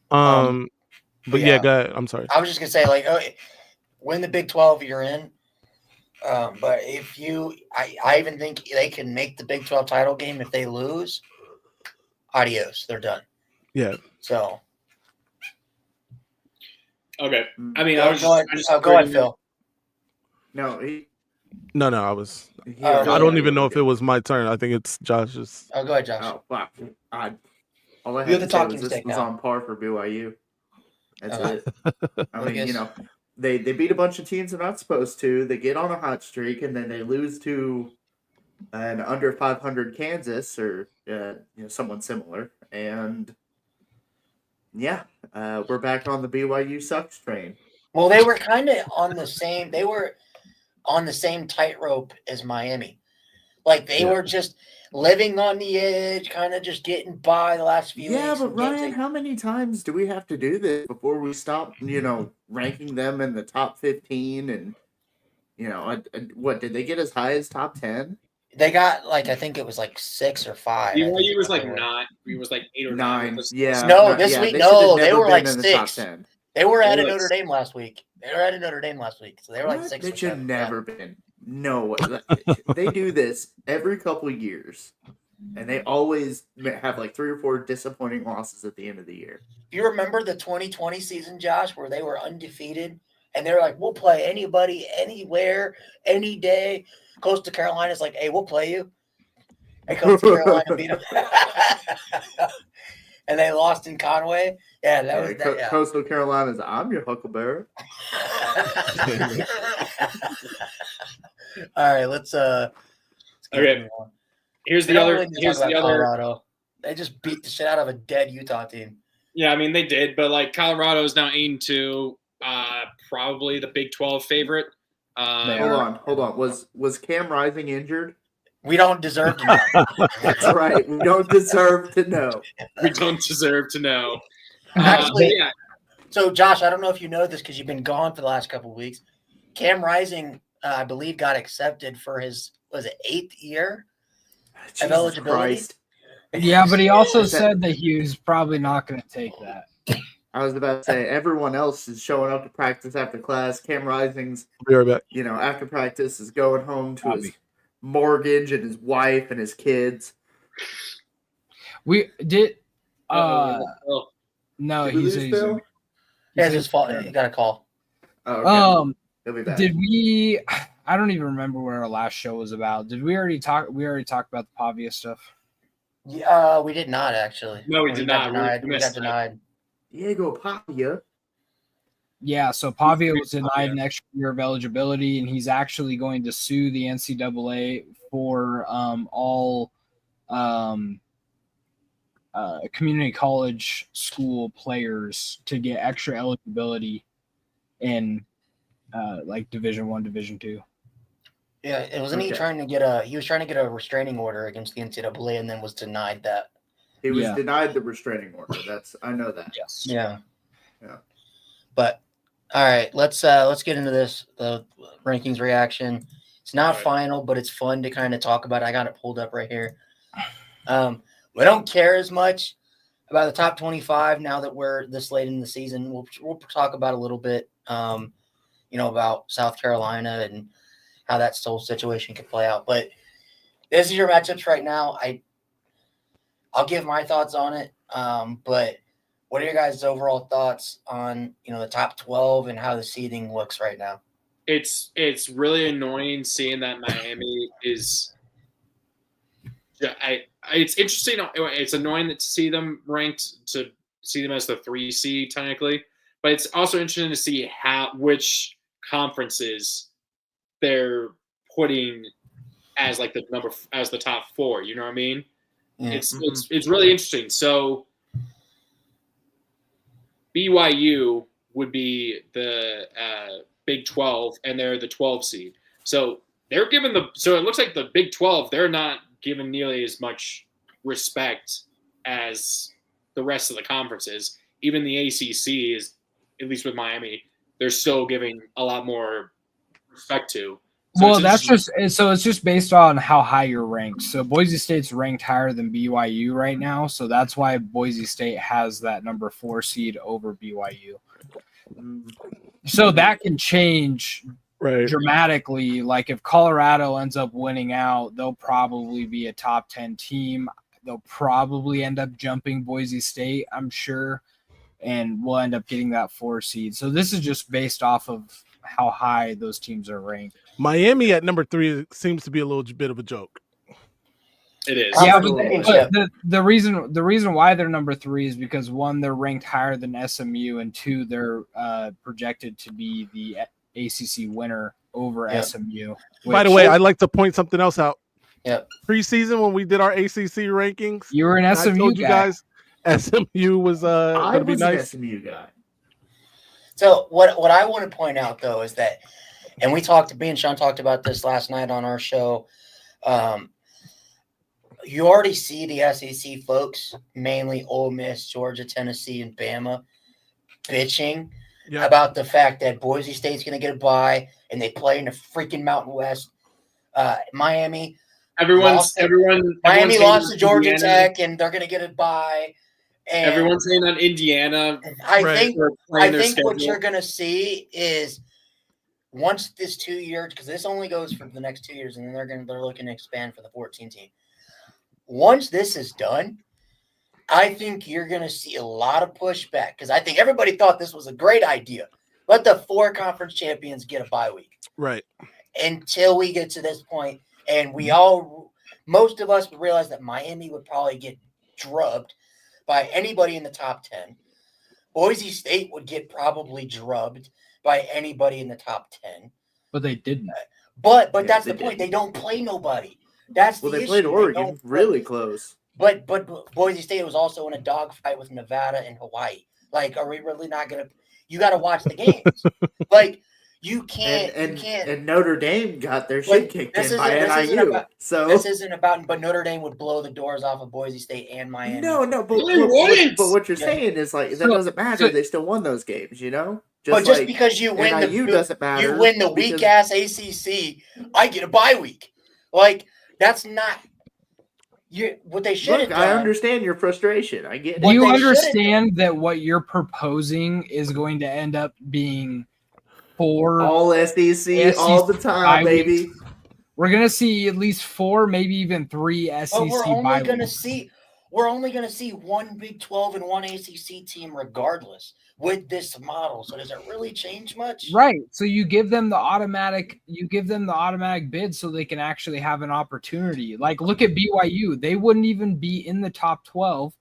But go ahead. I'm sorry. I was just gonna say, win the Big 12, you're in. But if I even think they can make the Big 12 title game if they lose. Adios, they're done. Yeah. So. Okay. I mean, go ahead, Phil. No, I was. I don't even know if it was my turn. I think it's Josh's. Oh, go ahead, Josh. Oh, wow. All I You're had the to say talking was stick this was now. on par for BYU. That's it. I mean, they beat a bunch of teams they're not supposed to. They get on a hot streak, and then they lose to an under 500 Kansas or someone similar. And we're back on the BYU sucks train. Well, they were kind of on the same. They were on the same tightrope as Miami. Like they were just living on the edge, kind of just getting by the last few weeks. Yeah, but Ryan, how many times do we have to do this before we stop, ranking them in the top 15? And, what, did they get as high as top 10? They got, I think it was 6 or 5. BYU was 9. He was 8 or 9. Yeah. No, this week, they were 6. They were at They were Notre Dame last week. So they were 6. They should never been. No, they do this every couple of years, and they always have 3 or 4 disappointing losses at the end of the year. You remember the 2020 season, Josh, where they were undefeated, and they're like, "We'll play anybody, anywhere, any day." Coastal Carolina's like, "Hey, we'll play you." And Coastal Carolina beat them, and they lost in Conway. Yeah, that was that. Coastal Carolina's. I'm your Huckleberry. All right, let's okay. Here's the other. Colorado. They just beat the shit out of a dead Utah team. Yeah, I mean they did, but Colorado is now 8-2, probably the Big 12 favorite. Hold on. Was Cam Rising injured? We don't deserve to know. That's right. We don't deserve to know. We don't deserve to know. Actually, So Josh, I don't know if you know this because you've been gone for the last couple of weeks. Cam Rising, I believe, got accepted for his 8th year of eligibility. Christ. Yeah, but he also said that he was probably not going to take that. I was about to say, everyone else is showing up to practice after class. Cam Rising's, Be right back. After practice is going home to his mortgage and his wife and his kids. We did. No, he's it's his fault. He got a call. Oh, okay. He'll be back. Did we? I don't even remember what our last show was about. Did we already talk? We already talked about the Pavia stuff. Yeah, we did not actually. No, we did not. Denied. We We missed got denied. Diego Pavia. Yeah, so Pavia was denied an extra year of eligibility, and he's actually going to sue the NCAA for all community college school players to get extra eligibility in like Division I, Division II. Yeah, it wasn't he trying to get a restraining order against the NCAA and then was denied that. He was denied the restraining order. I know that. Yes. Yeah. Yeah. But all right, let's get into this, the rankings reaction. It's not final, but it's fun to kind of talk about. I got it pulled up right here. We don't care as much about the top 25 now that we're this late in the season. We'll talk about a little bit, about South Carolina and how that whole situation could play out. But this is your matchups right now. I'll give my thoughts on it. But what are your guys' overall thoughts on the top 12 and how the seeding looks right now? It's really annoying seeing that Miami is. It's interesting. It's annoying to see them ranked, to see them as the 3 seed technically, but it's also interesting to see which conferences they're putting as like the top 4. You know what I mean? Yeah. It's really interesting. So BYU would be the Big 12, and they're the 12 seed. So they're given so it looks like the Big 12, they're not given nearly as much respect as the rest of the conferences. Even the ACC is, at least with Miami, they're still giving a lot more respect to. So it's just based on how high you're ranked. So Boise State's ranked higher than BYU right now, so that's why Boise State has that number 4 seed over BYU. So that can change dramatically. Like if Colorado ends up winning out, they'll probably be a top 10 team. They'll probably end up jumping Boise State, I'm sure, and we'll end up getting that 4 seed. So this is just based off of how high those teams are ranked. Miami at number 3 seems to be a little bit of a joke. It is. Yeah, but the reason why they're number 3 is because 1, they're ranked higher than SMU, and 2, they're projected to be the ACC winner over SMU. By the way, I'd like to point something else out. Yeah. Preseason, when we did our ACC rankings, you were an SMU I told guy. You guys SMU was going to be nice. An SMU guy. So what I want to point out though is that, and me and Sean talked about this last night on our show. You already see the SEC folks, mainly Ole Miss, Georgia, Tennessee, and Bama, bitching about the fact that Boise State's going to get a bye and they play in the freaking Mountain West. Miami lost to Georgia Tech and they're going to get a bye. And everyone's saying on Indiana. I think what you're going to see is once this 2 years, because this only goes for the next 2 years, and then they're looking to expand for the 14 team. Once this is done, I think you're going to see a lot of pushback because I think everybody thought this was a great idea. Let the 4 conference champions get a bye week. Right. Until we get to this point, and most of us would realize that Miami would probably get drubbed by anybody in the top 10. Boise State would get probably drubbed by anybody in the top 10. But they didn't. But that's the point. They don't play nobody. That's the they issue. Played Oregon really close. But Boise State was also in a dogfight with Nevada and Hawaii. Like, are we really not going to – you got to watch the games. Like, you can't – And Notre Dame got their shit kicked in by NIU. This isn't about – but Notre Dame would blow the doors off of Boise State and Miami. No, but what you're saying is, like, that doesn't matter. They still won those games, you know? Just because you win doesn't matter. You win the weak-ass ACC, I get a bye week. Like, that's not what they should have done. I understand your frustration. I get it. Do you understand that what you're proposing is going to end up being 4 all SEC all the time, baby? We're going to see at least 4, maybe even 3 SEC but we're only going to see we're only going to see one Big 12 and one ACC team regardless with this model. So does it really change much? Right. So you give them the automatic bid so they can actually have an opportunity. Like look at BYU. They wouldn't even be in the top 12,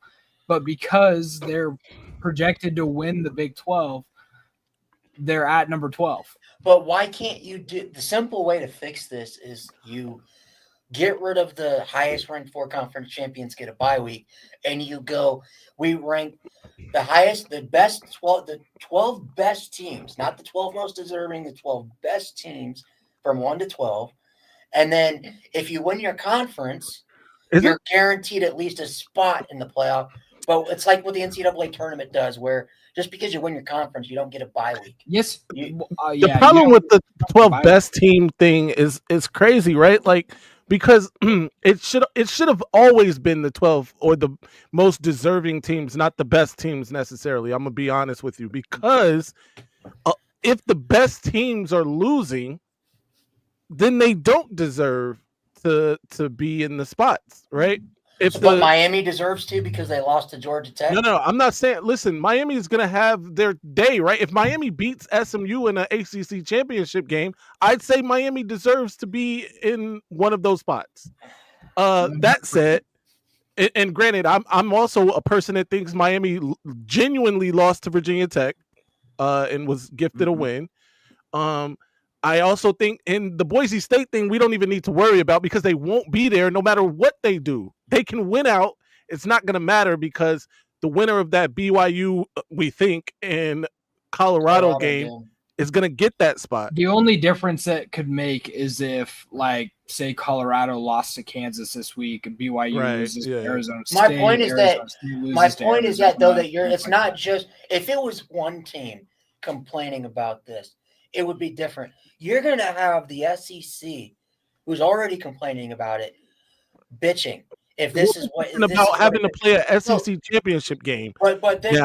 but because they're projected to win the Big 12, they're at number 12. But why can't you do the simple way to fix this is you get rid of the highest ranked 4 conference champions get a bye week, and you go, we rank the highest, the best 12, the 12 best teams, not the 12 most deserving, the 12 best teams from 1 to 12. And then if you win your conference, you're guaranteed at least a spot in the playoff. But it's like what the NCAA tournament does, where just because you win your conference, you don't get a bye week. Yes. The problem with the 12 best team thing is crazy, right? Like, because it should have always been the 12 or the most deserving teams, not the best teams necessarily. I'm gonna be honest with you, because if the best teams are losing, then they don't deserve to be in the spots, right? But Miami deserves to because they lost to Georgia Tech. No, I'm not saying. Listen, Miami is going to have their day, right? If Miami beats SMU in an ACC championship game, I'd say Miami deserves to be in one of those spots. That said, and granted, I'm also a person that thinks Miami genuinely lost to Virginia Tech, and was gifted a win. I also think in the Boise State thing, we don't even need to worry about because they won't be there no matter what they do. They can win out. It's not going to matter because the winner of that BYU, we think, in Colorado game is going to get that spot. The only difference that could make is if, like, say Colorado lost to Kansas this week and BYU loses to Arizona State. My point is that though that it's not just if it was one team complaining about this, it would be different. You're going to have the SEC, who's already complaining about it, bitching. If this is what about having to play a SEC championship game, but then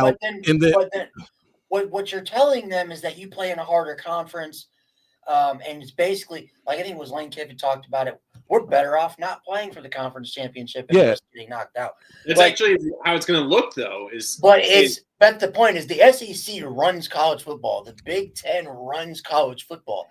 what you're telling them is that you play in a harder conference, and it's basically like I think it was Lane Kiffin talked about it. We're better off not playing for the conference championship and just getting knocked out. That's actually how it's going to look, though. But the point is, the SEC runs college football. The Big Ten runs college football.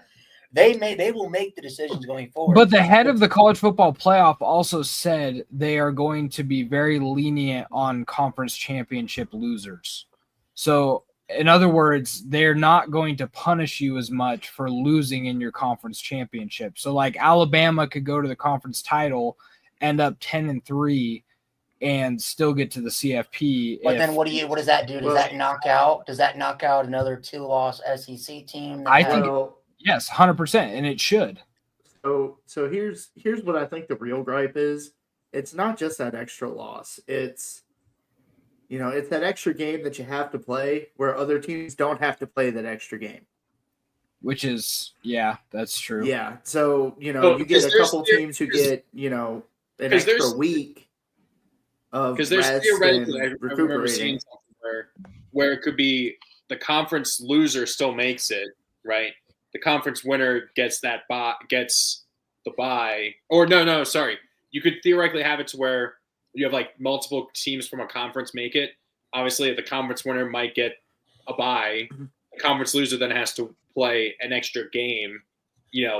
They will make the decisions going forward. But the head of the college football playoff also said they are going to be very lenient on conference championship losers. So, in other words, they're not going to punish you as much for losing in your conference championship. So, like Alabama could go to the conference title, end up 10-3, and still get to the CFP. But then what does that do? Does that knock out another 2-loss SEC team? I think yes, 100%, and it should. So here's what I think the real gripe is. It's not just that extra loss. It's that extra game that you have to play where other teams don't have to play that extra game. Which is, that's true. Yeah. So, you get a couple teams who get, an extra week of because there's theoretically, I remember seeing something where it could be the conference loser still makes it, right? The conference winner gets the bye. Or no, sorry. You could theoretically have it to where you have like multiple teams from a conference make it. Obviously, the conference winner might get a bye. The conference loser then has to play an extra game,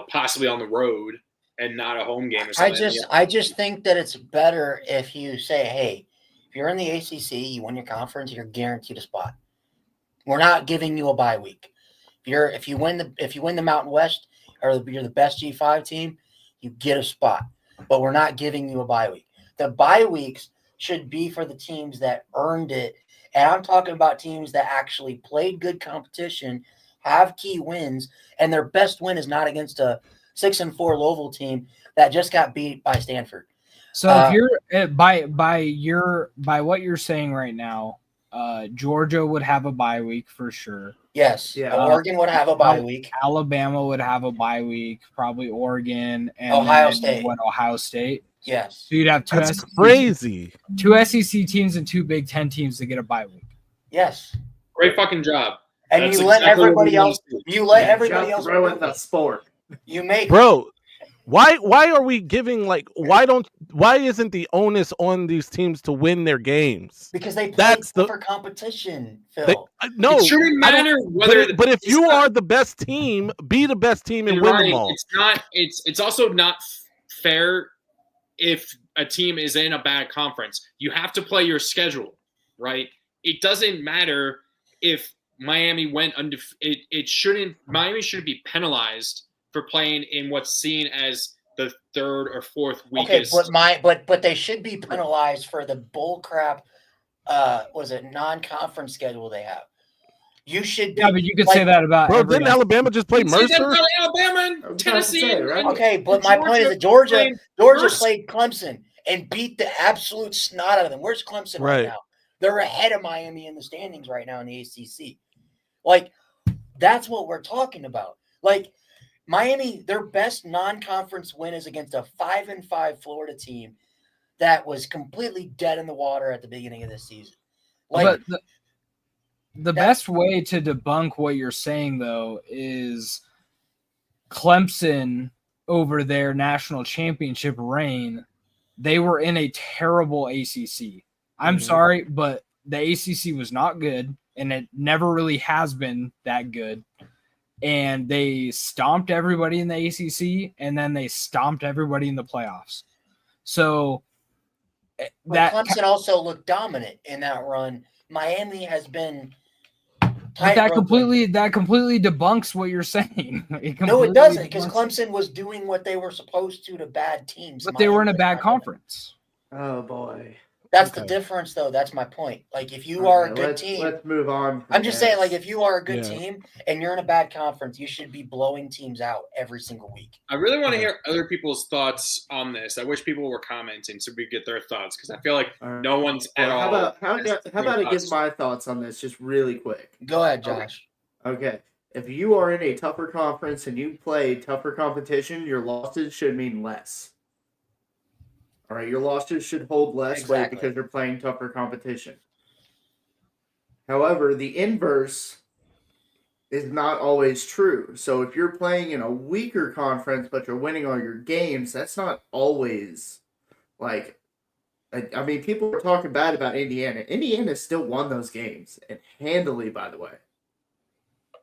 possibly on the road and not a home game or something. I just think that it's better if you say, hey, if you're in the ACC, you win your conference, you're guaranteed a spot. We're not giving you a bye week. If you win the Mountain West or you're the best G5 team, you get a spot. But we're not giving you a bye week. The bye weeks should be for the teams that earned it. And I'm talking about teams that actually played good competition, have key wins, and their best win is not against a 6-4 Louisville team that just got beat by Stanford. So if you're by what you're saying right now, Georgia would have a bye week for sure. Yes. Yeah. Oregon would have a bye week. Alabama would have a bye week. Probably Oregon and Ohio State. Ohio State. Yes. So you'd have two. That's crazy. 2 SEC teams and 2 Big Ten teams to get a bye week. Yes. Great fucking job. And That's you let exactly everybody else. You let everybody else throw in the sport. You make Why are we giving why don't why isn't the onus on these teams to win their games? Because they play for competition, Phil. No, it shouldn't matter whether. But if you are the best team, be the best team and win them all. It's not. It's also not fair if a team is in a bad conference. You have to play your schedule, right? It doesn't matter if Miami went undefeated. Miami shouldn't be penalized for playing in what's seen as the third or fourth weakest. Okay, but they should be penalized for the bullcrap non-conference schedule they have. You should be. Yeah, but you could say that about. Bro, didn't Alabama just play Mercer? Alabama and Tennessee, right? Okay, but my point is that Georgia played Clemson and beat the absolute snot out of them. Where's Clemson right now? They're ahead of Miami in the standings right now in the ACC. Like, that's what we're talking about. Like, Miami, their best non-conference win is against a 5-5 Florida team that was completely dead in the water at the beginning of this season. Like, but the best way to debunk what you're saying, though, is Clemson over their national championship reign. They were in a terrible ACC. I'm sorry, but the ACC was not good, and it never really has been that good. And they stomped everybody in the ACC, and then they stomped everybody in the playoffs. So Clemson also looked dominant in that run. Miami has been. That completely debunks what you're saying. No, it doesn't, because Clemson was doing what they were supposed to bad teams. But they were in a bad conference. Oh boy. That's the difference, though. That's my point. Like, if you are a good team, let's move on. I'm just saying, like, if you are a good team and you're in a bad conference, you should be blowing teams out every single week. I really want to hear other people's thoughts on this. I wish people were commenting so we get their thoughts, because I feel like no one's at all. How about I give my thoughts on this just really quick? Go ahead, Josh. Okay. If you are in a tougher conference and you play tougher competition, your losses should mean less. All right, your losses should hold less weight because you're playing tougher competition. However, the inverse is not always true. So if you're playing in a weaker conference but you're winning all your games, that's not always like. I mean, people are talking bad about Indiana. Indiana still won those games, and handily, by the way.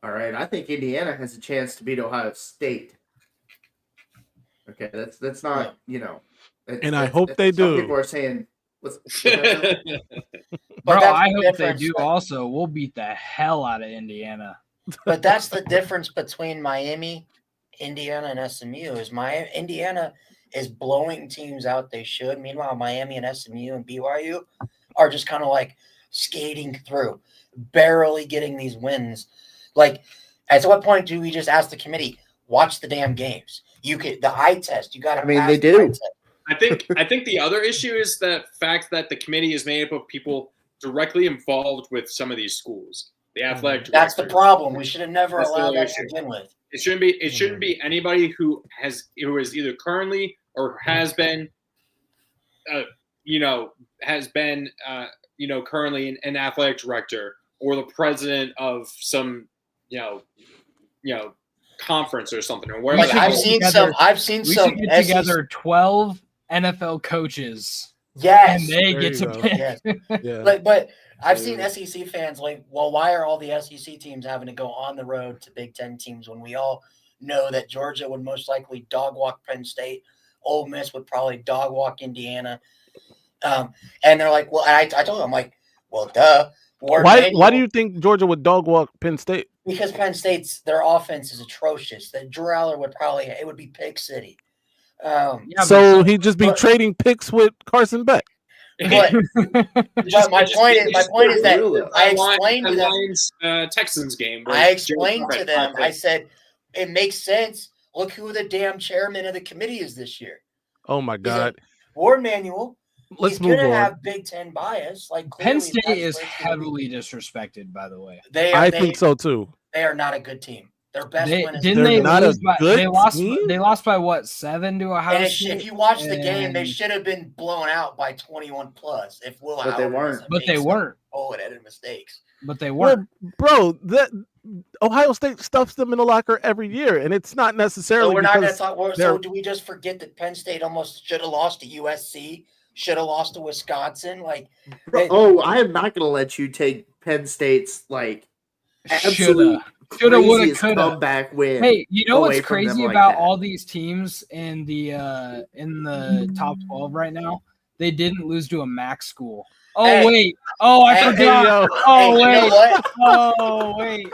All right, I think Indiana has a chance to beat Ohio State. Okay, that's not And I hope they do. Some people are saying, Bro, I hope they do also. We'll beat the hell out of Indiana. But that's the difference between Miami, Indiana, and SMU. Indiana is blowing teams out they should. Meanwhile, Miami and SMU and BYU are just kind of like skating through, barely getting these wins. Like, at what point do we just ask the committee, watch the damn games? The eye test. You got to. I mean, they do. I think the other issue is the fact that the committee is made up of people directly involved with some of these schools. The athletic director. That's the problem. We should have never allowed that to begin with. It shouldn't be anybody who is either currently or has been currently an athletic director or the president of some conference or something or whatever. Like, I've seen some. We should get together 12 NFL coaches. Yes, and they get to pick. Yes. Yeah. But I've seen SEC fans like, well, why are all the SEC teams having to go on the road to Big Ten teams when we all know that Georgia would most likely dog walk Penn State, Ole Miss would probably dog walk Indiana, and they're like, well, I told them, I'm like, well, duh. Why do you think Georgia would dog walk Penn State? Because Penn State's their offense is atrocious. That Drew Aller would be pick city. So he'd just be trading picks with Carson Beck. But my point is that I explained to them Texans game. I explained to them. I said it makes sense. Look who the damn chairman of the committee is this year. Oh my God, Warren Manuel. Let's move on. He's gonna have Big Ten bias. Like Penn State is heavily disrespected, by the way. I think so too. They are not a good team. Their best win is they lost by what, 7 to Ohio State? If you watch the game, they should have been blown out by 21 plus. But they weren't. But they weren't. Oh, it had mistakes. But they weren't. Well, bro, Ohio State stuffs them in the locker every year, and it's not necessarily. So we're not going to because talk. So do we just forget that Penn State almost should have lost to USC? Should have lost to Wisconsin? Like, I am not going to let you take Penn State's like absolute shoulda, woulda, craziest coulda. comeback win. Hey, you know what's away from them crazy like about that. all these teams in the top 12 right now? They didn't lose to a MAC school. Oh Hey. wait! Oh, I Hey, forgot! hey, Oh you know wait! what? Oh wait!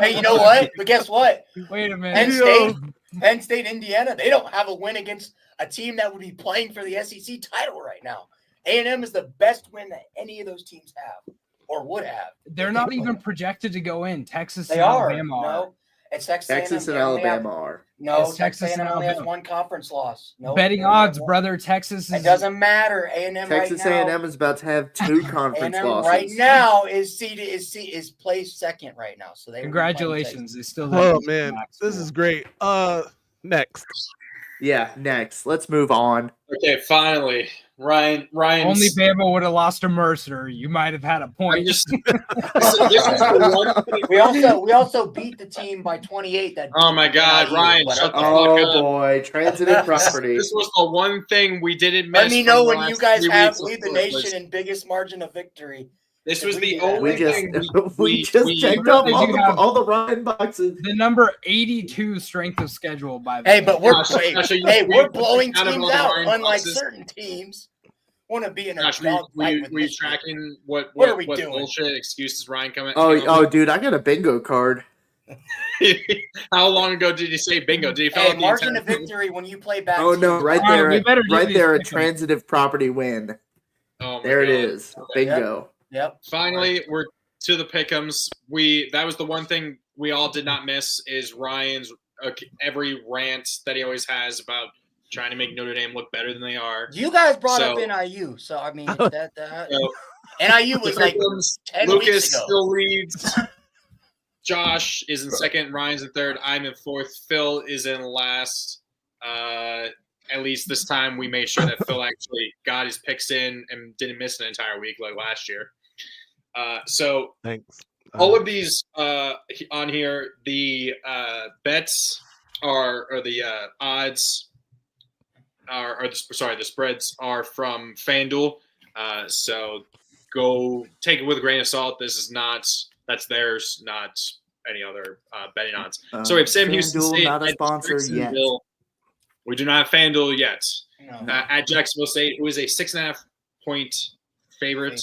Hey, you know what? But guess what? Wait a Penn minute. Penn State, Indiana, they don't have a win against a team that would be playing for the SEC title right now. A&M is the best win that any of those teams have or would have. They're not even projected to go in. Texas They and are. Alabama are. No, it's Texas Texas A&M. and Alabama are. No, It's Texas Texas and A&M only has Alabama. one conference loss. No, Betting odds, brother. Texas It is. doesn't matter. A&M Texas right now. A&M is about to have 2 conference A&M losses. right now is placed second right now. So they Congratulations. They still. Oh man, this is great. Next. Yeah, next. Let's move on. Okay, finally, Ryan. Only Bama would have lost to Mercer. You might have had a point. This is the one thing. We also beat the team by 28. That Oh my God, NIU, Ryan! but Shut the okay. fuck Oh up. boy, transitive property. This was the one thing we didn't miss. Let me from know the when last you guys 3 have weeks of lead the football. nation in biggest margin of victory. This was We the do that. only We just thing we just checked really off do have- all the Ryan boxes. The number 82 strength of schedule by the Hey, way. but we're Gosh, we're blowing out of teams all the out, Ryan unlike boxes. certain teams want to be in a Gosh, dog were fight you with were you Michigan. tracking what What are we doing? bullshit excuses Ryan came up Oh, dude, I got a bingo card. How long ago did you say bingo? Did he fill Hey, out the margin entire of victory when you play back. Oh no, teams. right All right, there, we better do right these there, a picks. transitive property win. Oh my There it God. is, bingo. Yep. Finally, we're to the pick'ems. That was the one thing we all did not miss is Ryan's every rant that he always has about trying to make Notre Dame look better than they are. You guys brought So- up NIU, so I mean that So, NIU was like pick'ems, 10 Lucas weeks ago. still leads. Josh is in second. Ryan's in third. I'm in fourth. Phil is in last. At least this time we made sure that Phil actually got his picks in and didn't miss an entire week like last year. So Thanks. all of these on here, the bets or the odds the spreads are from FanDuel. So go take it with a grain of salt. That's theirs, not any other betting odds. So we have Sam Houston FanDuel, State not a at sponsor yet. Jacksonville. We do not have FanDuel yet. No. At Jacksonville State, who is a 6.5 point favorite.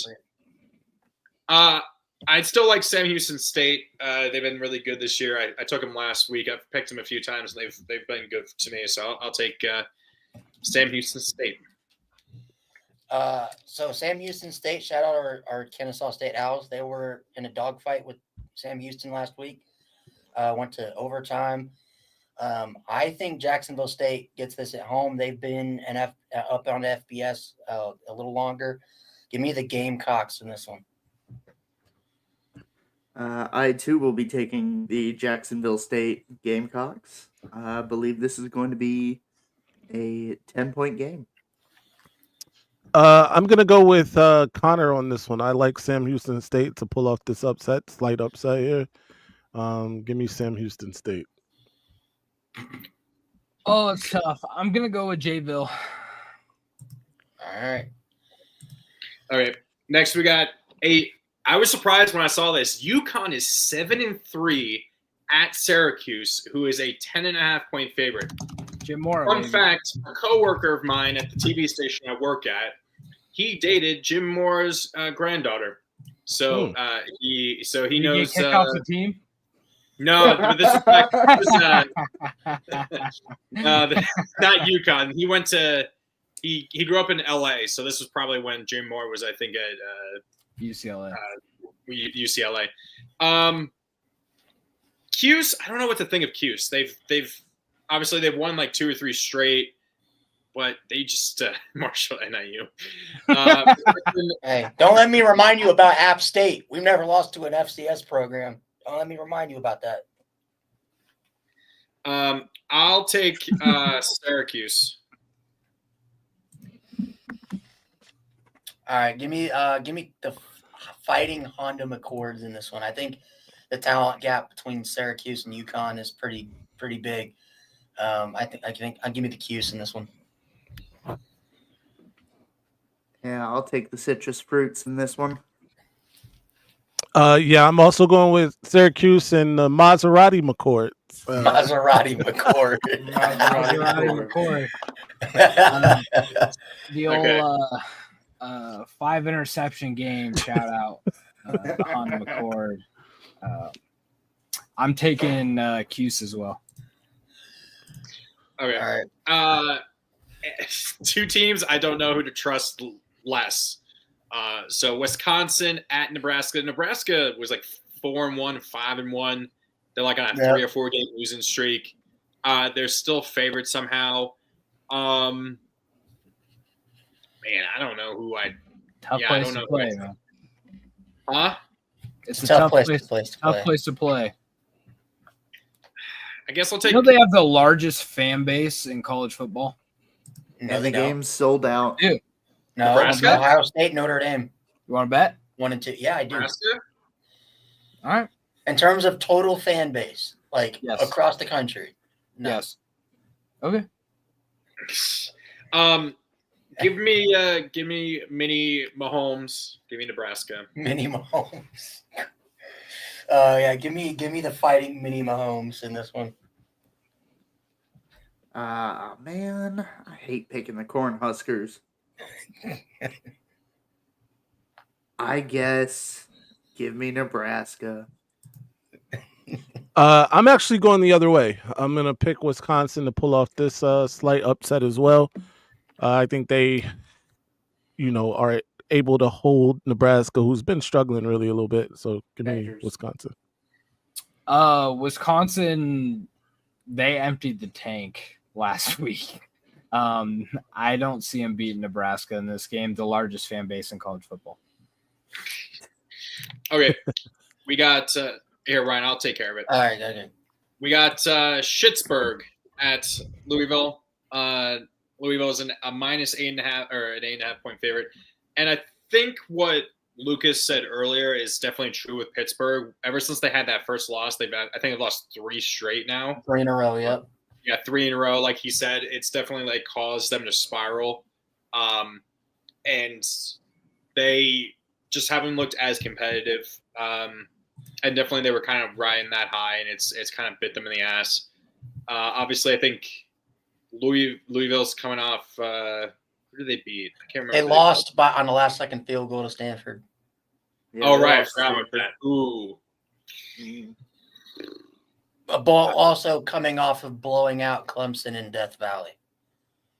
I'd still like Sam Houston State. They've been really good this year. I took them last week. I've picked them a few times, and they've been good to me. So I'll take Sam Houston State. So Sam Houston State, shout out our Kennesaw State Owls. They were in a dogfight with Sam Houston last week. Went to overtime. I think Jacksonville State gets this at home. They've been up on the FBS a little longer. Give me the Gamecocks in this one. I too will be taking the Jacksonville State Gamecocks. I believe this is going to be a 10-point game. I'm gonna go with Connor on this one. I like Sam Houston State to pull off this slight upset here. Give me Sam Houston State. Oh, it's tough. I'm gonna go with Jayville. All right. All right. Next, we got I was surprised when I saw this. UConn is 7-3 at Syracuse, who is a 10.5 point favorite. Jim Moore. Fun fact: a coworker of mine at the TV station I work at, he dated Jim Moore's granddaughter. So he Did knows. he get kicked off the team? No, but this is not UConn. He went to he grew up in LA, so this was probably when Jim Moore was, I think, at UCLA. UCLA. Cuse, I don't know what to think of Cuse. They've obviously they've won like 2 or 3 straight, but they just Marshall NIU. Hey, don't let me remind you about App State. We've never lost to an FCS program. Don't let me remind you about that. I'll take Syracuse. All right, give me the Fighting Honda McCords in this one. I think the talent gap between Syracuse and UConn is pretty big. I think I'll give me the Cuse in this one. Yeah, I'll take the citrus fruits in this one. Yeah, I'm also going with Syracuse and the Maserati McCourt. Maserati McCourt. Maserati McCourt. The old 5 interception game. Shout out on McCord. I'm taking Cuse as well. Okay. All right. Two teams I don't know who to trust less. So Wisconsin at Nebraska. Nebraska was like 4-1, 5-1. They're like on a 3 or 4 game losing streak. They're still favored somehow. Man, I don't know who I. Tough I place don't to know play, man. Huh? It's a Tough tough place to play. I guess I'll take. You know they have the largest fan base in college football. No, the game's sold out. Dude. No, Nebraska? Ohio State, Notre Dame. You want to bet? 1 and 2. Yeah, I do. Nebraska? All right. In terms of total fan base, like across the country. No. Yes. Okay. Give me mini Mahomes. Give me Nebraska. Mini Mahomes. Yeah, give me the fighting mini Mahomes in this one. Man, I hate picking the Cornhuskers. I guess give me Nebraska. I'm actually going the other way. I'm going to pick Wisconsin to pull off this slight upset as well. I think they, are able to hold Nebraska, who's been struggling really a little bit. So give me Wisconsin. Wisconsin, they emptied the tank last week. I don't see them beating Nebraska in this game, the largest fan base in college football. Okay. We got here, Ryan, I'll take care of it. All right, okay. We got Schittsburg at Louisville. Louisville's a -8.5 or an 8.5 point favorite. And I think what Lucas said earlier is definitely true with Pittsburgh. Ever since they had that first loss, I think they've lost 3 straight now. 3 in a row, yep. Yeah, 3 in a row. Like he said, it's definitely like caused them to spiral. And they just haven't looked as competitive. And definitely they were kind of riding that high, and it's kind of bit them in the ass. Obviously, I think Louisville's coming off. Who did they beat? I can't remember. They lost on the last second field goal to Stanford. Yeah, Oh, right. I forgot about that. Ooh. A ball also coming off of blowing out Clemson in Death Valley.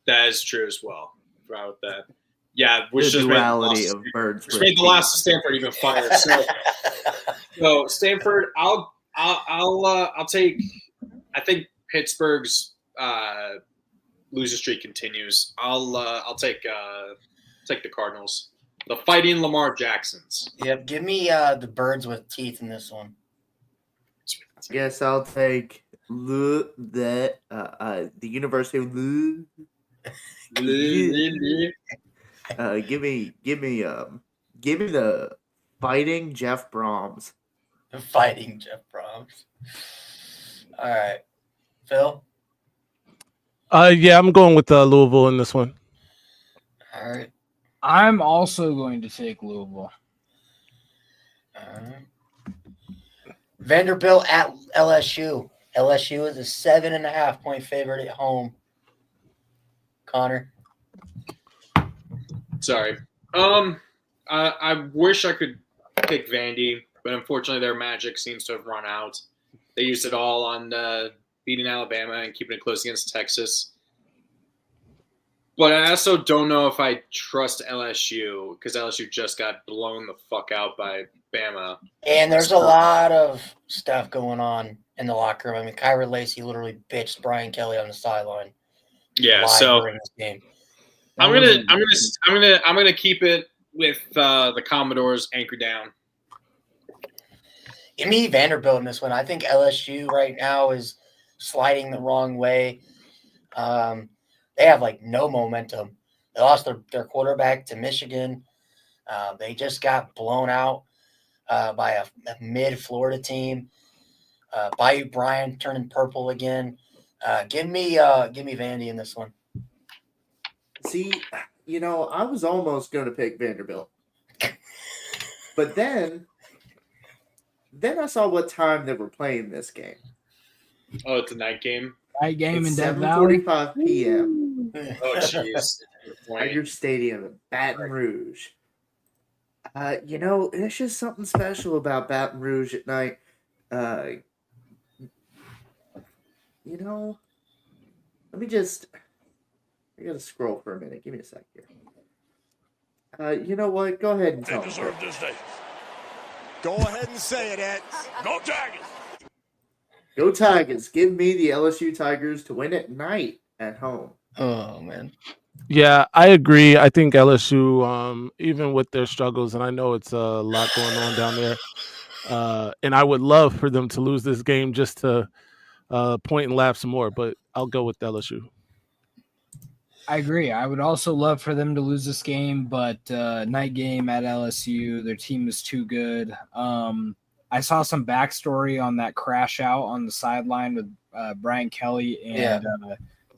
That is true as well. I forgot about that. Yeah, which the just duality of birds. Which made the loss to Stanford even funnier. So Stanford, I'll take. I think Pittsburgh's losing streak continues. I'll take the Cardinals, the Fighting Lamar Jacksons. Yep, give me the birds with teeth in this one. I guess I'll take the University of give me the Fighting Jeff Brahms. Fighting Jeff Brahms. All right, Phil. Yeah, I'm going with Louisville in this one. All right. I'm also going to take Louisville. All right. Vanderbilt at LSU. LSU is a 7.5 point favorite at home. Connor. Sorry. I wish I could pick Vandy, but unfortunately their magic seems to have run out. They used it all on beating Alabama and keeping it close against Texas. But I also don't know if I trust LSU because LSU just got blown the fuck out by Bama. And there's a lot of stuff going on in the locker room. I mean, Kyra Lacey literally bitched Brian Kelly on the sideline. Yeah, so during this game. I'm gonna keep it with the Commodores anchored down. Give me Vanderbilt in this one. I think LSU right now is sliding the wrong way. They have like no momentum. They lost their quarterback to Michigan. They just got blown out by a mid-Florida team. Bayou Bryant turning purple again. Give me Vandy in this one. See, I was almost going to pick Vanderbilt. But then I saw what time they were playing this game. Oh, it's a night game. Night game It's in Death Valley. 7:45 p.m. Oh, jeez. Tiger Stadium in Baton Rouge. It's just something special about Baton Rouge at night. Let me just. I gotta scroll for a minute. Give me a sec here. You know what? Go ahead and tell me. They deserve this day. Go ahead and say it, Ed. Go Tigers! Go Tigers. Give me the LSU Tigers to win at night at home. Oh, man. Yeah, I agree. I think LSU, even with their struggles, and I know it's a lot going on down there, and I would love for them to lose this game just to point and laugh some more, but I'll go with LSU. I agree. I would also love for them to lose this game, but night game at LSU, their team is too good. I saw some backstory on that crash out on the sideline with Brian Kelly and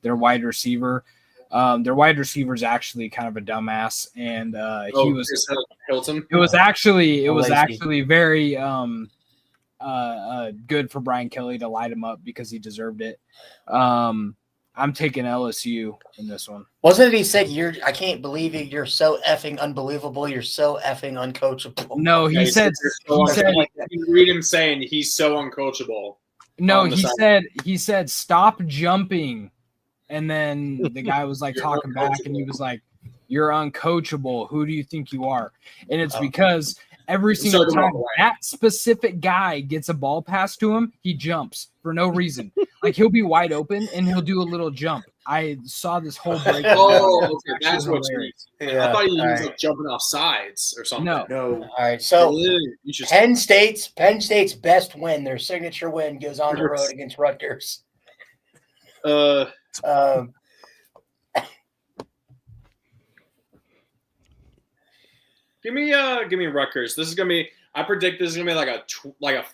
their wide receiver. Their wide receiver is actually kind of a dumbass, and he was Hilton. It was actually very good for Brian Kelly to light him up because he deserved it. I'm taking LSU in this one. Wasn't it he said, I can't believe it. You're so effing unbelievable. You're so effing uncoachable. No, he said you read him saying he's so uncoachable. No, he said stop jumping. And then the guy was like talking back and he was like, you're uncoachable. Who do you think you are? And it's because every single time that specific guy gets a ball passed to him, he jumps for no reason. Like he'll be wide open and he'll do a little jump. I saw this whole break. Okay, that's what you mean. I thought he was like jumping off sides or something. No. All right, so Penn State's best win, their signature win, goes on the road against Rutgers. Give me Rutgers. This is gonna be. I predict this is gonna be like a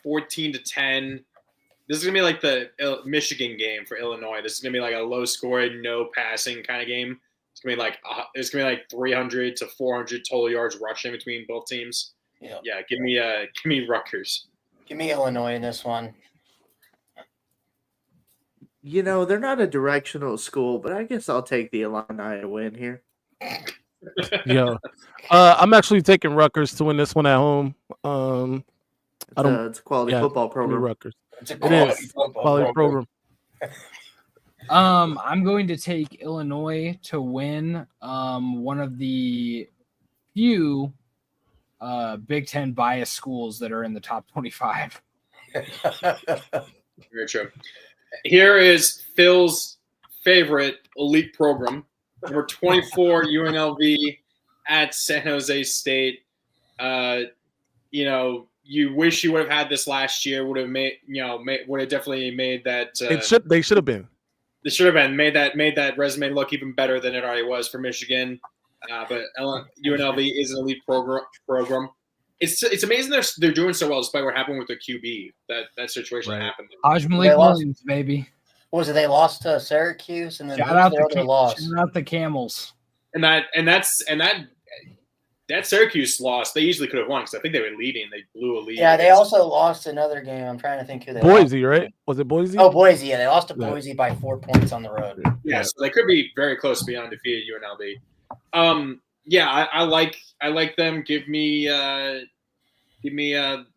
14-10. This is gonna be like the Michigan game for Illinois. This is gonna be like a low scoring, no passing kind of game. It's gonna be like 300 to 400 total yards rushing between both teams. Yeah. Give me Rutgers. Give me Illinois in this one. They're not a directional school, but I guess I'll take the Illini to win here. Yeah. I'm actually taking Rutgers to win this one at home. It's a quality football program. Rutgers. It's a quality quality program. I'm going to take Illinois to win one of the few Big Ten bias schools that are in the top 25. Very true. Here is Phil's favorite elite program, number 24 UNLV at San Jose State. You wish you would have had this last year. Would have definitely made that. They should have been. They should have been made that resume look even better than it already was for Michigan. But UNLV is an elite program. It's amazing they're doing so well despite what happened with the QB. That situation happened. Malik Williams, baby. What was it? They lost to Syracuse, and then shout out the Camels. And that Syracuse loss, they easily could have won because I think they were leading. They blew a lead. Yeah, they also lost another game. I'm trying to think who they Boise, lost. Right? Was it Boise? Oh, Boise. Yeah, they lost to Boise by 4 points on the road. Yeah, so they could be very close to being undefeated UNLV. I like them. Give me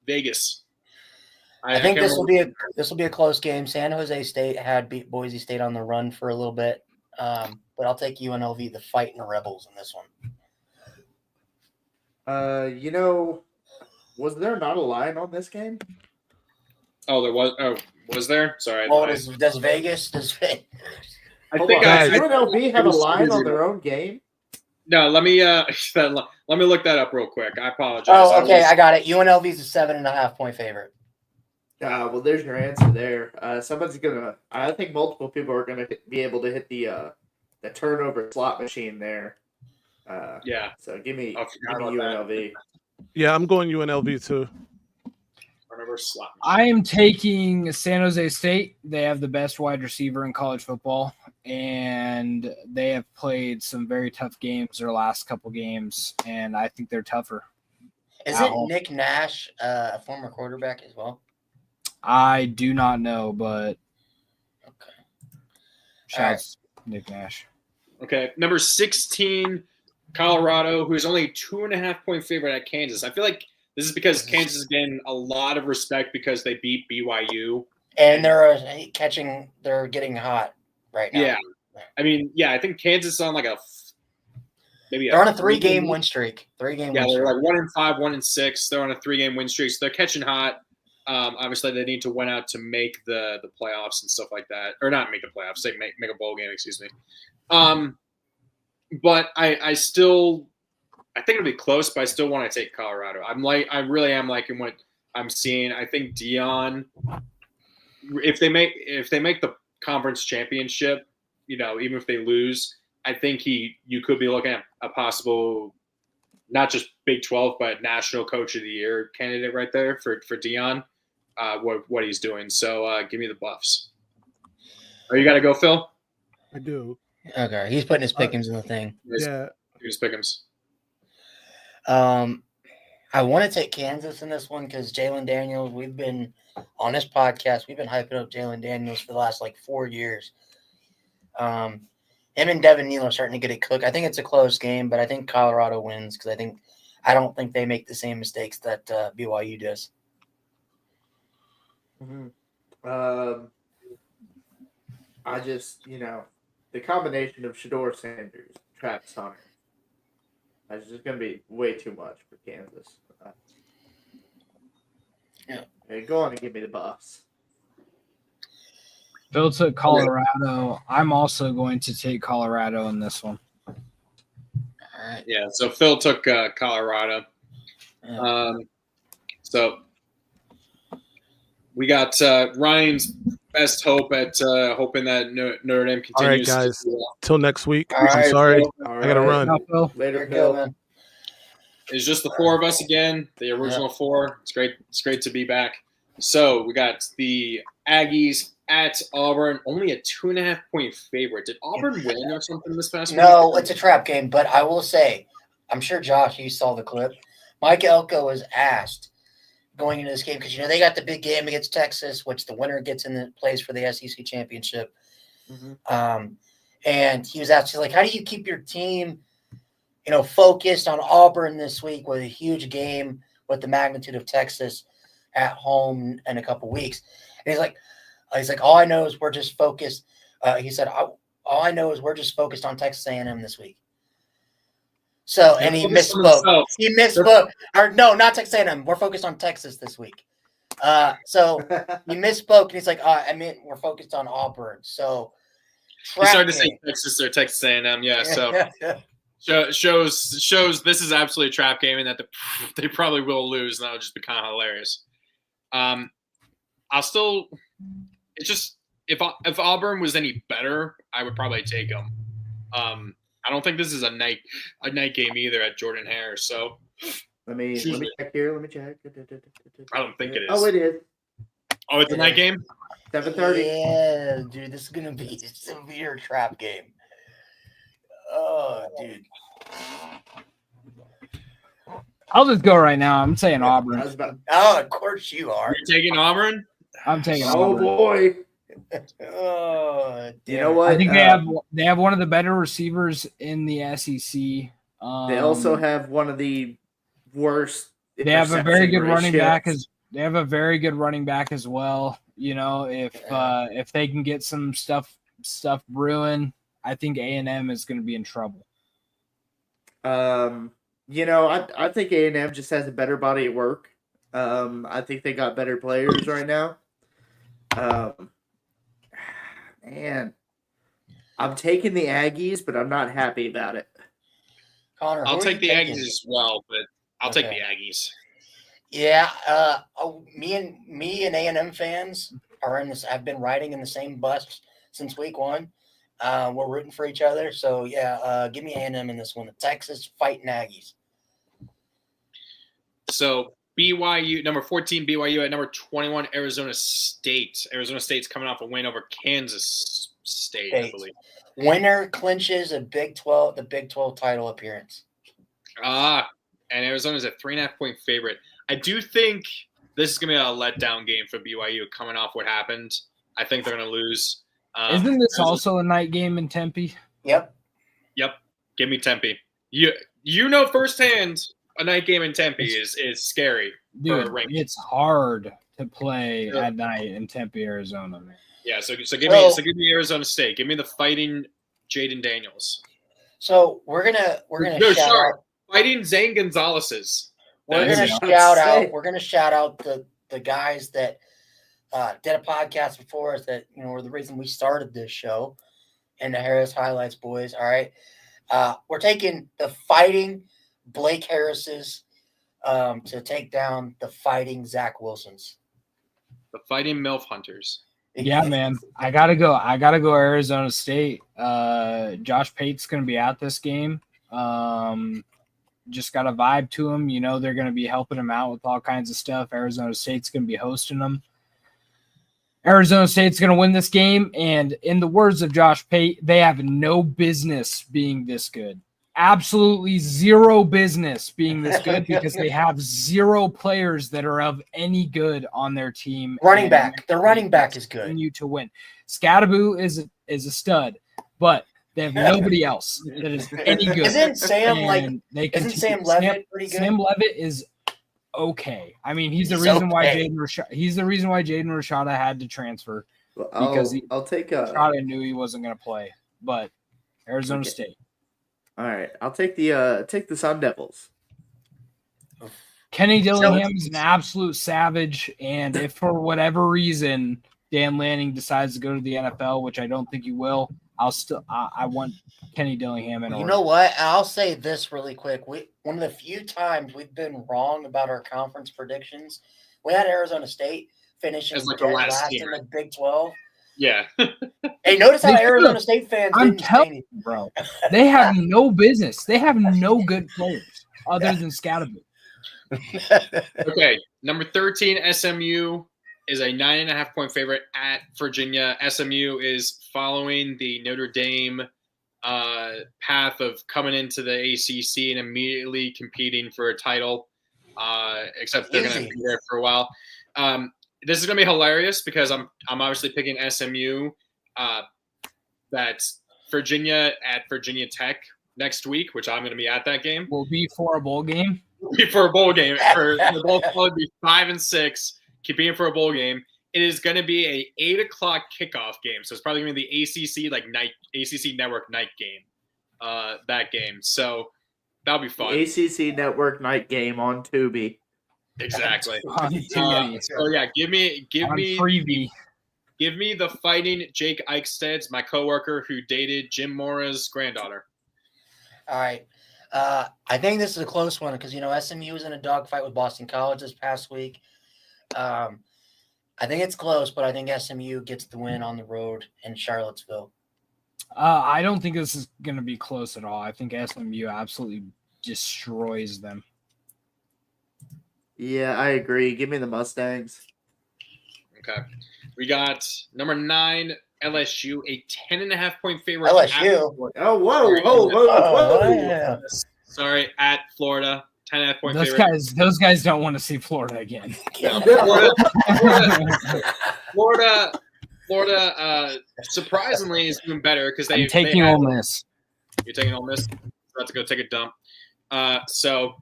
Vegas. I think this will be a close game. San Jose State had beat Boise State on the run for a little bit, but I'll take UNLV, the Fighting Rebels, in this one. Was there not a line on this game? Oh, there was. Oh, was there? Sorry. Does Vegas? I think UNLV have a line on their own game. No, let me look that up real quick. I apologize. Oh, okay, I got it. UNLV is a 7.5 point favorite. Well, there's your answer there. I think multiple people are gonna be able to hit the turnover slot machine there. Yeah. So give me UNLV. Yeah, I'm going UNLV too. I am taking San Jose State. They have the best wide receiver in college football, and they have played some very tough games their last couple games, and I think they're tougher. Isn't Nick Nash a former quarterback as well? I do not know, but okay. Shouts Nick Nash. Okay, number 16, Colorado, who's only 2.5-point favorite at Kansas. I feel like this is because Kansas is getting a lot of respect because they beat BYU. And they're getting hot right now. Yeah. I mean, I think Kansas is on like they're on a 3-game win streak. 3-game win streak. Yeah, they're like 1-5, 1-6. They're on a 3-game win streak. So they're catching hot. Obviously, they need to win out to make the playoffs and stuff like that. Or not make the playoffs, make a bowl game, excuse me. But I think it'll be close, but I still want to take Colorado. I really am liking what I'm seeing. I think Dion, if they make the conference championship, even if they lose, I think you could be looking at a possible, not just Big 12, but National Coach of the Year candidate right there for Dion, what he's doing. So give me the Buffs. Oh, you got to go, Phil? I do. Okay, he's putting his pickings in the thing. Yeah. His pickings. I want to take Kansas in this one because Jalen Daniels, we've been on this podcast, we've been hyping up Jalen Daniels for the last 4 years. Him and Devin Neal are starting to get it cooked. I think it's a close game, but I think Colorado wins because I don't think they make the same mistakes that BYU does. Mm-hmm. I just, the combination of Shador Sanders, Travis Hunter, that's just going to be way too much for Kansas. Hey, go on and give me the Buffs. Phil took Colorado. I'm also going to take Colorado in this one. All right. Yeah, so Phil took Colorado. So we got Ryan's best hope at hoping that Notre Dame continues. All right, guys. Till next week. All right, I'm sorry. Phil. I got to run. Later, Phil. Man. It's just the four of us again, the original four. It's great. It's great to be back. So we got the Aggies at Auburn, only a 2.5-point favorite. Did Auburn win or something this past week? No, it's a trap game, but I will say, I'm sure, Josh, you saw the clip. Mike Elko was asked going into this game because, they got the big game against Texas, which the winner gets in the place for the SEC championship. Mm-hmm. And he was asked, he's like, how do you keep your team, focused on Auburn this week with a huge game with the magnitude of Texas at home in a couple weeks? And he's like, all I know is we're just focused. He said, all I know is we're just focused on Texas A&M this week. So, and he misspoke. He misspoke. Or no, not Texas A&M. We're focused on Texas this week. So he misspoke, and he's like, I meant we're focused on Auburn. So he started to say Texas or Texas A&M. Yeah. So shows this is absolutely a trap game, and that they probably will lose, and that'll just be kind of hilarious. It's just if Auburn was any better, I would probably take them. I don't think this is a night game either at Jordan Hare. So let me check here. Let me check. I don't think it is. Oh, it is. Oh, it's a night game. 7:30. Yeah, dude, this is gonna be a severe trap game. Oh, dude. I'll just go right now. I'm saying Auburn. Oh, of course you are. You're taking Auburn? I'm taking Auburn. Auburn. Oh boy. Oh, you know what? I think they have one of the better receivers in the SEC. They also have one of the worst. They have a very good running back. They have a very good running back as well. If they can get some stuff brewing, I think A&M is going to be in trouble. I think A&M just has a better body of work. I think they got better players right now. Man, I'm taking the Aggies, but I'm not happy about it. Connor, I'll take the Aggies as well, but I'll take the Aggies. Yeah, me and A&M fans are in this. I've been riding in the same bus since week one. We're rooting for each other, so yeah. Give me A&M in this one. The Texas fighting Aggies. So BYU, number 14, BYU at number 21, Arizona State. Arizona State's coming off a win over Kansas State, I believe. Winner clinches the Big 12 title appearance. And Arizona's a 3.5-point favorite. I do think this is going to be a letdown game for BYU coming off what happened. I think they're going to lose. Isn't this also a night game in Tempe? Yep. Give me Tempe. You know firsthand a night game in Tempe is scary. Dude, it's hard to play at night in Tempe, Arizona, man. Yeah, so give me Arizona State. Give me the fighting Jaden Daniels. So we're gonna shout out fighting Zane Gonzalez's. We're gonna shout out the guys that did a podcast before us that were the reason we started this show, and the Harris Highlights boys. All right, we're taking the fighting Blake Harris's to take down the fighting Zach Wilson's. The fighting MILF Hunters. Yeah, man. I gotta go Arizona State. Josh Pate's gonna be at this game. Just got a vibe to him. They're gonna be helping him out with all kinds of stuff. Arizona State's gonna be hosting them. Arizona State's gonna win this game, and in the words of Josh Pate, they have no business being this good. Absolutely zero business being this good because they have zero players that are of any good on their team. Their running back is good. Continue to win. Scattaboo is a stud, but they have nobody else that is any good. Isn't Sam Levitt pretty good? Sam Levitt is okay. I mean, he's the reason why Jaden Rashada had to transfer because Rashada knew he wasn't going to play. But Arizona State. All right, I'll take the Sun Devils. Kenny Dillingham is an absolute savage, and if for whatever reason Dan Lanning decides to go to the NFL, which I don't think he will, I want Kenny Dillingham in order. You know what? I'll say this really quick. One of the few times we've been wrong about our conference predictions, we had Arizona State finishing last in the Big 12. Yeah. Hey, notice how Arizona State fans I'm telling you, bro. They have no business. They have no good players other than Scattaboo. Okay, number 13, SMU is a 9.5-point favorite at Virginia. SMU is following the Notre Dame path of coming into the ACC and immediately competing for a title, except they're going to be there for a while. This is going to be hilarious because I'm obviously picking SMU. That's Virginia at Virginia Tech next week, which I'm going to be at that game. Will be for a bowl game. For a bowl game. The bowl will be 5 and 6, competing for a bowl game. It is going to be a 8 o'clock kickoff game, so it's probably going to be the ACC Network night game. That game, so that'll be fun. ACC Network night game on Tubi. Exactly. So yeah, give me the fighting Jake Eichsted's, my coworker who dated Jim Mora's granddaughter. All right. I think this is a close one because SMU was in a dogfight with Boston College this past week. I think it's close, but I think SMU gets the win on the road in Charlottesville. I don't think this is going to be close at all. I think SMU absolutely destroys them. Yeah, I agree. Give me the Mustangs. Okay. We got number 9, LSU, a 10.5-point favorite. LSU? Oh, whoa. Yeah. Sorry, at Florida, 10.5-point favorite. Those guys don't want to see Florida again. Florida, surprisingly, is doing better because I'm taking Ole Miss. You're taking Ole Miss? About to go take a dump. So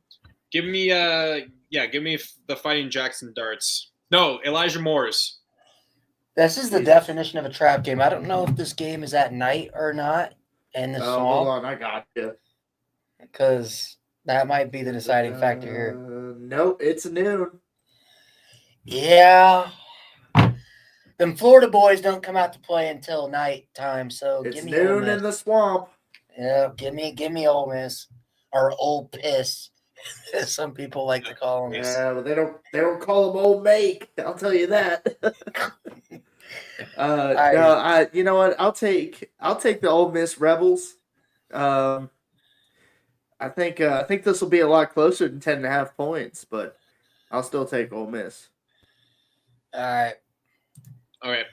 give me the fighting Jackson Darts. No, Elijah Moore's. This is the definition of a trap game. I don't know if this game is at night or not. And the hold on, I got you. Because that might be the deciding factor here. Nope, it's noon. Yeah. Them Florida boys don't come out to play until nighttime, so it's give me noon in the swamp. Yeah, give me Ole Miss or Old Piss, as some people like to call them. Yeah, but they don't call them Old Make. I'll tell you that. No, you know what? I'll take the Ole Miss Rebels. I think this will be a lot closer than 10.5 points, but I'll still take Ole Miss. All right.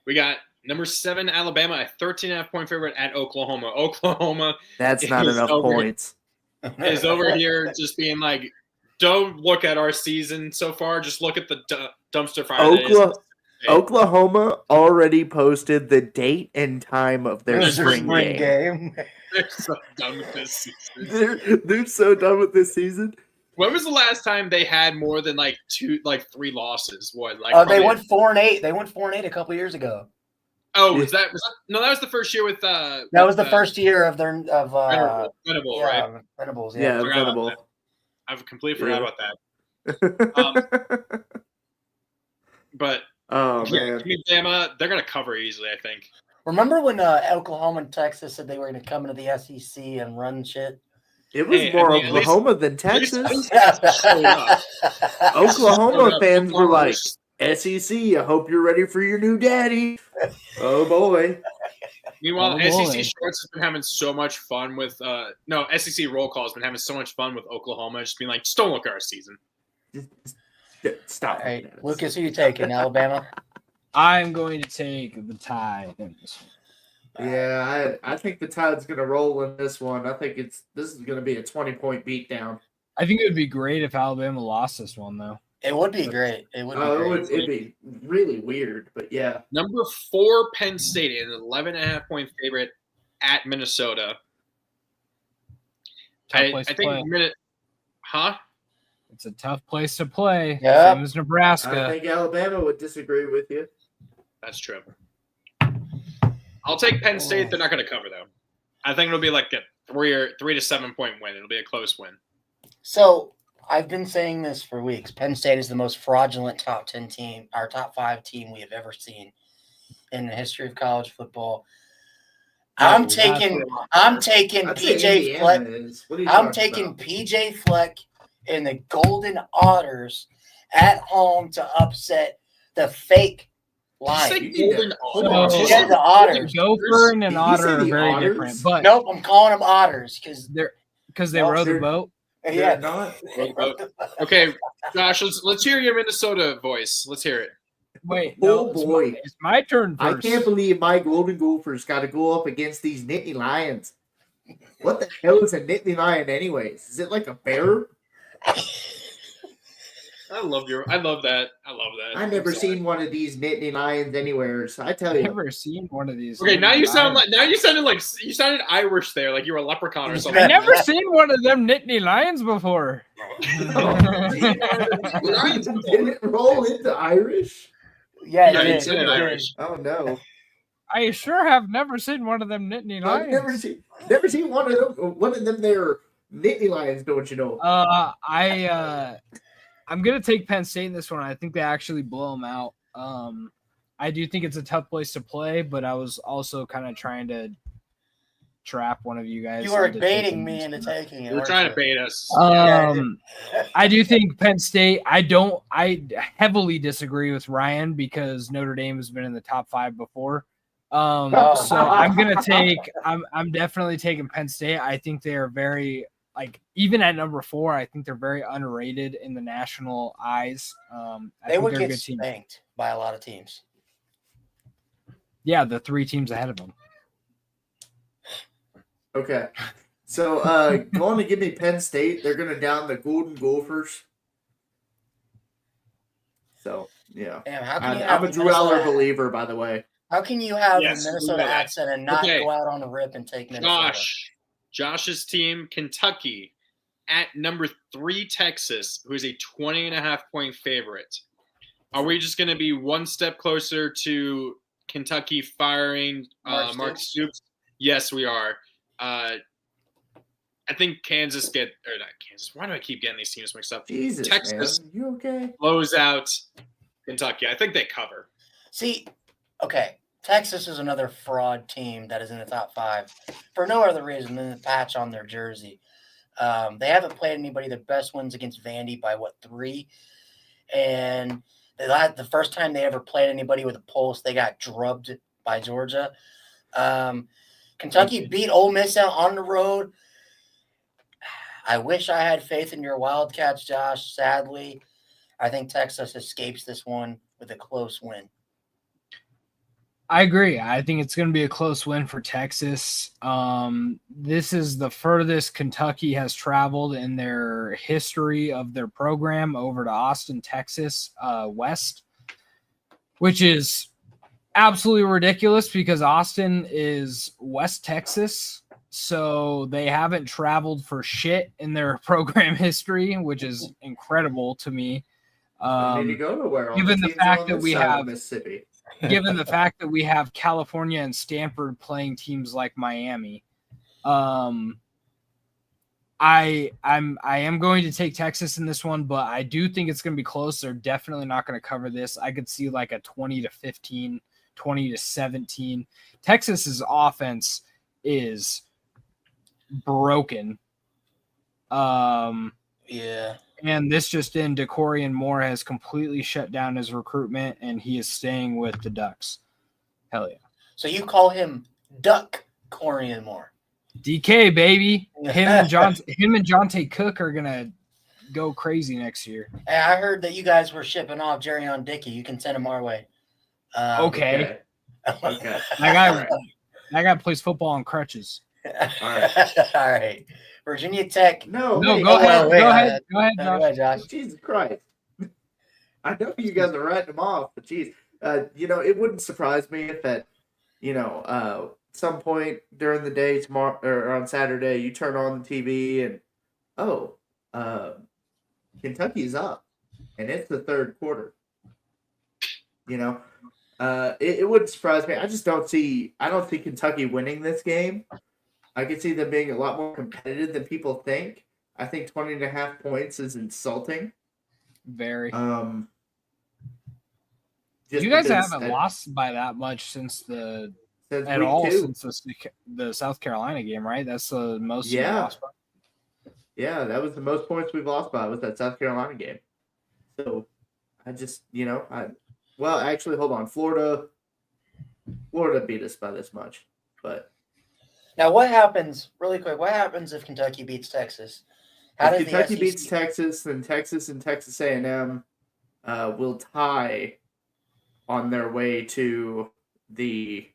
We got number 7 Alabama, a 13.5-point favorite at Oklahoma. Oklahoma. That's not enough points. Is over here just being like, don't look at our season so far. Just look at the dumpster fire. Oklahoma already posted the date and time of their spring game. They're so done with this season. They're so done with this season. When was the last time they had more than 3 losses? What? They went 4-8. They went 4-8 a couple years ago. Oh, was that no? That was the first year with. That was the first year of their Venable, yeah, right? Venables, Yeah, Venable. I've completely forgot about that. But man, Bama, they're gonna cover easily, I think. Remember when Oklahoma and Texas said they were going to come into the SEC and run shit? It was more Oklahoma than Texas. Oklahoma Oklahoma fans were like, SEC, I hope you're ready for your new daddy. Oh, boy. Meanwhile, SEC Shorts has been having so much fun with SEC Roll Call has been having so much fun with Oklahoma, just being like, just don't look at our season. Stop. All right, Lucas, who you taking? Alabama? I'm going to take the Tide in this one. Yeah, I think the Tide's going to roll in this one. I think this is going to be a 20-point beatdown. I think it would be great if Alabama lost this one, though. It would be great. It would be great. It'd be really weird, but yeah. Number 4, Penn State, an 11.5-point favorite at Minnesota. I think It's a tough place to play. Yeah. Same as Nebraska. I think Alabama would disagree with you. That's true. I'll take Penn State. They're not going to cover, though. I think it'll be like a 3 to 7 point win. It'll be a close win. So I've been saying this for weeks. Penn State is the most fraudulent top 10 team, our top 5 team we have ever seen in the history of college football. I'm taking PJ Fleck. I'm taking PJ Fleck and the Golden Otters at home to upset the fake line. The Otters. Gopher and an otter are very different. But nope, I'm calling them Otters because they row the boat. Yeah. Not. Okay, Josh, let's hear your Minnesota voice. Let's hear it. Wait, Oh, no, boy. it's my turn first. I can't believe my Golden Gophers got to go up against these Nittany Lions. What the hell is a Nittany Lion anyways? Is it like a bear? I love that. I never seen one of these Nittany Lions anywhere. So I tell you, I've never seen one of these. Okay, you sounded Irish there, like you were a leprechaun or something. I never seen one of them Nittany Lions before. Didn't it roll into Irish? Yeah, you it said did. Irish. Oh no! I sure have never seen one of them Nittany Lions. I've never seen one of them. One of them there Nittany Lions. Don't you know? I'm gonna take Penn State in this one. I think they actually blow them out. I do think it's a tough place to play, but I was also kind of trying to trap one of you guys. You were baiting me into taking it. You're trying to bait us. I do think Penn State. I heavily disagree with Ryan because Notre Dame has been in the top 5 before. So I'm gonna take. I'm definitely taking Penn State. I think they are very even at number 4. I think they're very underrated in the national eyes. They would get spanked by a lot of teams. Yeah, the 3 teams ahead of them. Okay. So going to give me Penn State. They're going to down the Golden Gophers. So, yeah. Damn, how can you I'm a Drew Aller believer, by the way. How can you have a Minnesota accent and not go out on the rip and take Minnesota? Josh's team, Kentucky, at number 3, Texas, who is a 20.5-point favorite. Are we just going to be one step closer to Kentucky firing Mark Stoops? Yes, we are. I think Kansas not Kansas. Why do I keep getting these teams mixed up? Jesus, Texas, man. You okay? Blows out Kentucky. I think they cover. See, okay, Texas is another fraud team that is in the top 5 for no other reason than the patch on their jersey. They haven't played anybody. Their best wins against Vandy by 3, and the first time they ever played anybody with a pulse, they got drubbed by Georgia. Kentucky beat Ole Miss out on the road. I wish I had faith in your Wildcats, Josh. Sadly, I think Texas escapes this one with a close win. I agree. I think it's going to be a close win for Texas. This is the furthest Kentucky has traveled in their history of their program over to Austin, Texas, West, which is absolutely ridiculous because Austin is West Texas. So they haven't traveled for shit in their program history, which is incredible to me. They need to go nowhere. Given the fact that we have Mississippi. Given the fact that we have California and Stanford playing teams like Miami, I am going to take Texas in this one, but I do think it's going to be close. They're definitely not going to cover this. I could see like a 20-15, 20-17. Texas's offense is broken. Yeah. And this just in, DeCorian Moore has completely shut down his recruitment, and he is staying with the Ducks. Hell yeah. So you call him Duck Corian Moore. DK, baby. Him and Jonte Cook are going to go crazy next year. Hey, I heard that you guys were shipping off Jerrion Dickey. You can send him our way. Okay. Okay. That guy plays football on crutches. All right. Virginia Tech. No, go ahead. Go ahead, Josh. Jesus Christ. I know you guys are writing them off, but geez. It wouldn't surprise me if at, some point during the day tomorrow or on Saturday, you turn on the TV and, Kentucky's up and it's the third quarter. It wouldn't surprise me. I don't see Kentucky winning this game. I could see them being a lot more competitive than people think. I think 20.5 points is insulting. Very. Just you guys because haven't lost by that much since the week since the South Carolina game, right? That's the most you've Yeah. lost by. Yeah, that was the most points we've lost by was that South Carolina game. So I just, actually, hold on. Florida beat us by this much, but. Now, what happens, really quick, what happens if Kentucky beats Texas? If Kentucky beats Texas, then Texas and Texas A&M will tie on their way to the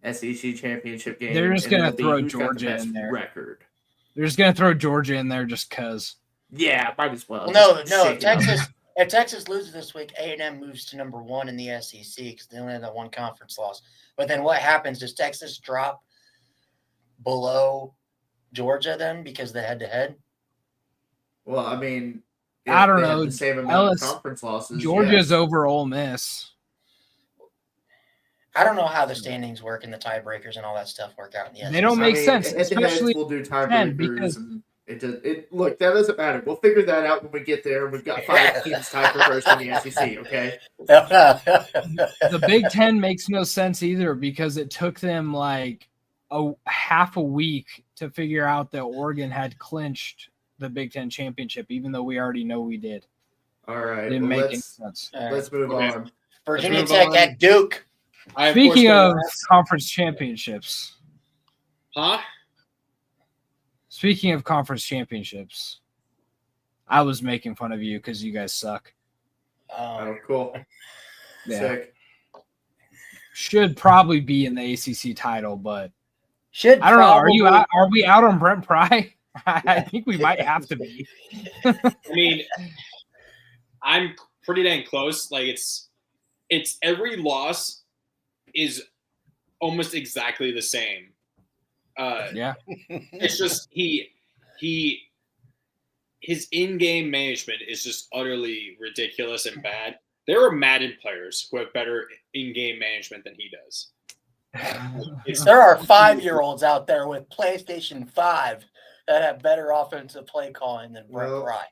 SEC championship game. They're just going to throw Georgia in there. Record. They're just going to throw Georgia in there just because. Yeah, might as well. No, Texas. If Texas loses this week, A&M moves to number 1 in the SEC because they only have that one conference loss. But then what happens? Does Texas drop below Georgia then because they head-to-head? Well, I mean, I don't know. The same amount of conference losses. Georgia's over Ole Miss. I don't know how the standings work and the tiebreakers and all that stuff work out in the SEC. They don't make sense, especially we'll do tiebreakers. Look, that doesn't matter. We'll figure that out when we get there. We've got 5 teams tied for first in the SEC. Okay. The Big Ten makes no sense either because it took them like a half a week to figure out that Oregon had clinched the Big Ten championship, even though we already know we did. All right. Didn't make any sense. Let's move on. Virginia Tech at Duke. Speaking of conference championships. Huh? Speaking of conference championships, I was making fun of you because you guys suck. Oh, cool. Yeah. Sick. Should probably be in the ACC title, but I don't know. Are you out? Are we out on Brent Pry? I think we might have to be. I mean, I'm pretty dang close. Like it's every loss is almost exactly the same. Yeah. It's just his in-game management is just utterly ridiculous and bad. There are Madden players who have better in-game management than he does. There are 5-year-olds out there with PlayStation 5 that have better offensive play calling than Brent Pry.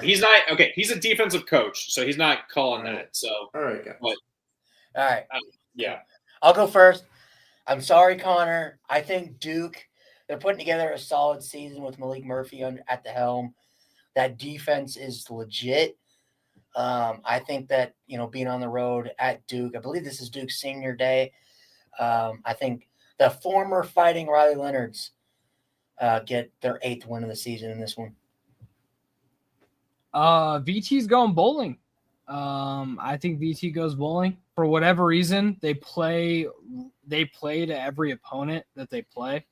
He's not okay. He's a defensive coach, so he's not calling that. So all right, guys. All right. Yeah. I'll go first. I'm sorry, Connor. I think Duke, they're putting together a solid season with Malik Murphy at the helm. That defense is legit. I think that, being on the road at Duke, I believe this is Duke's senior day. I think the former Fighting Riley Leonards get their 8th win of the season in this one. VT's going bowling. I think VT goes bowling for whatever reason. They play to every opponent that they play.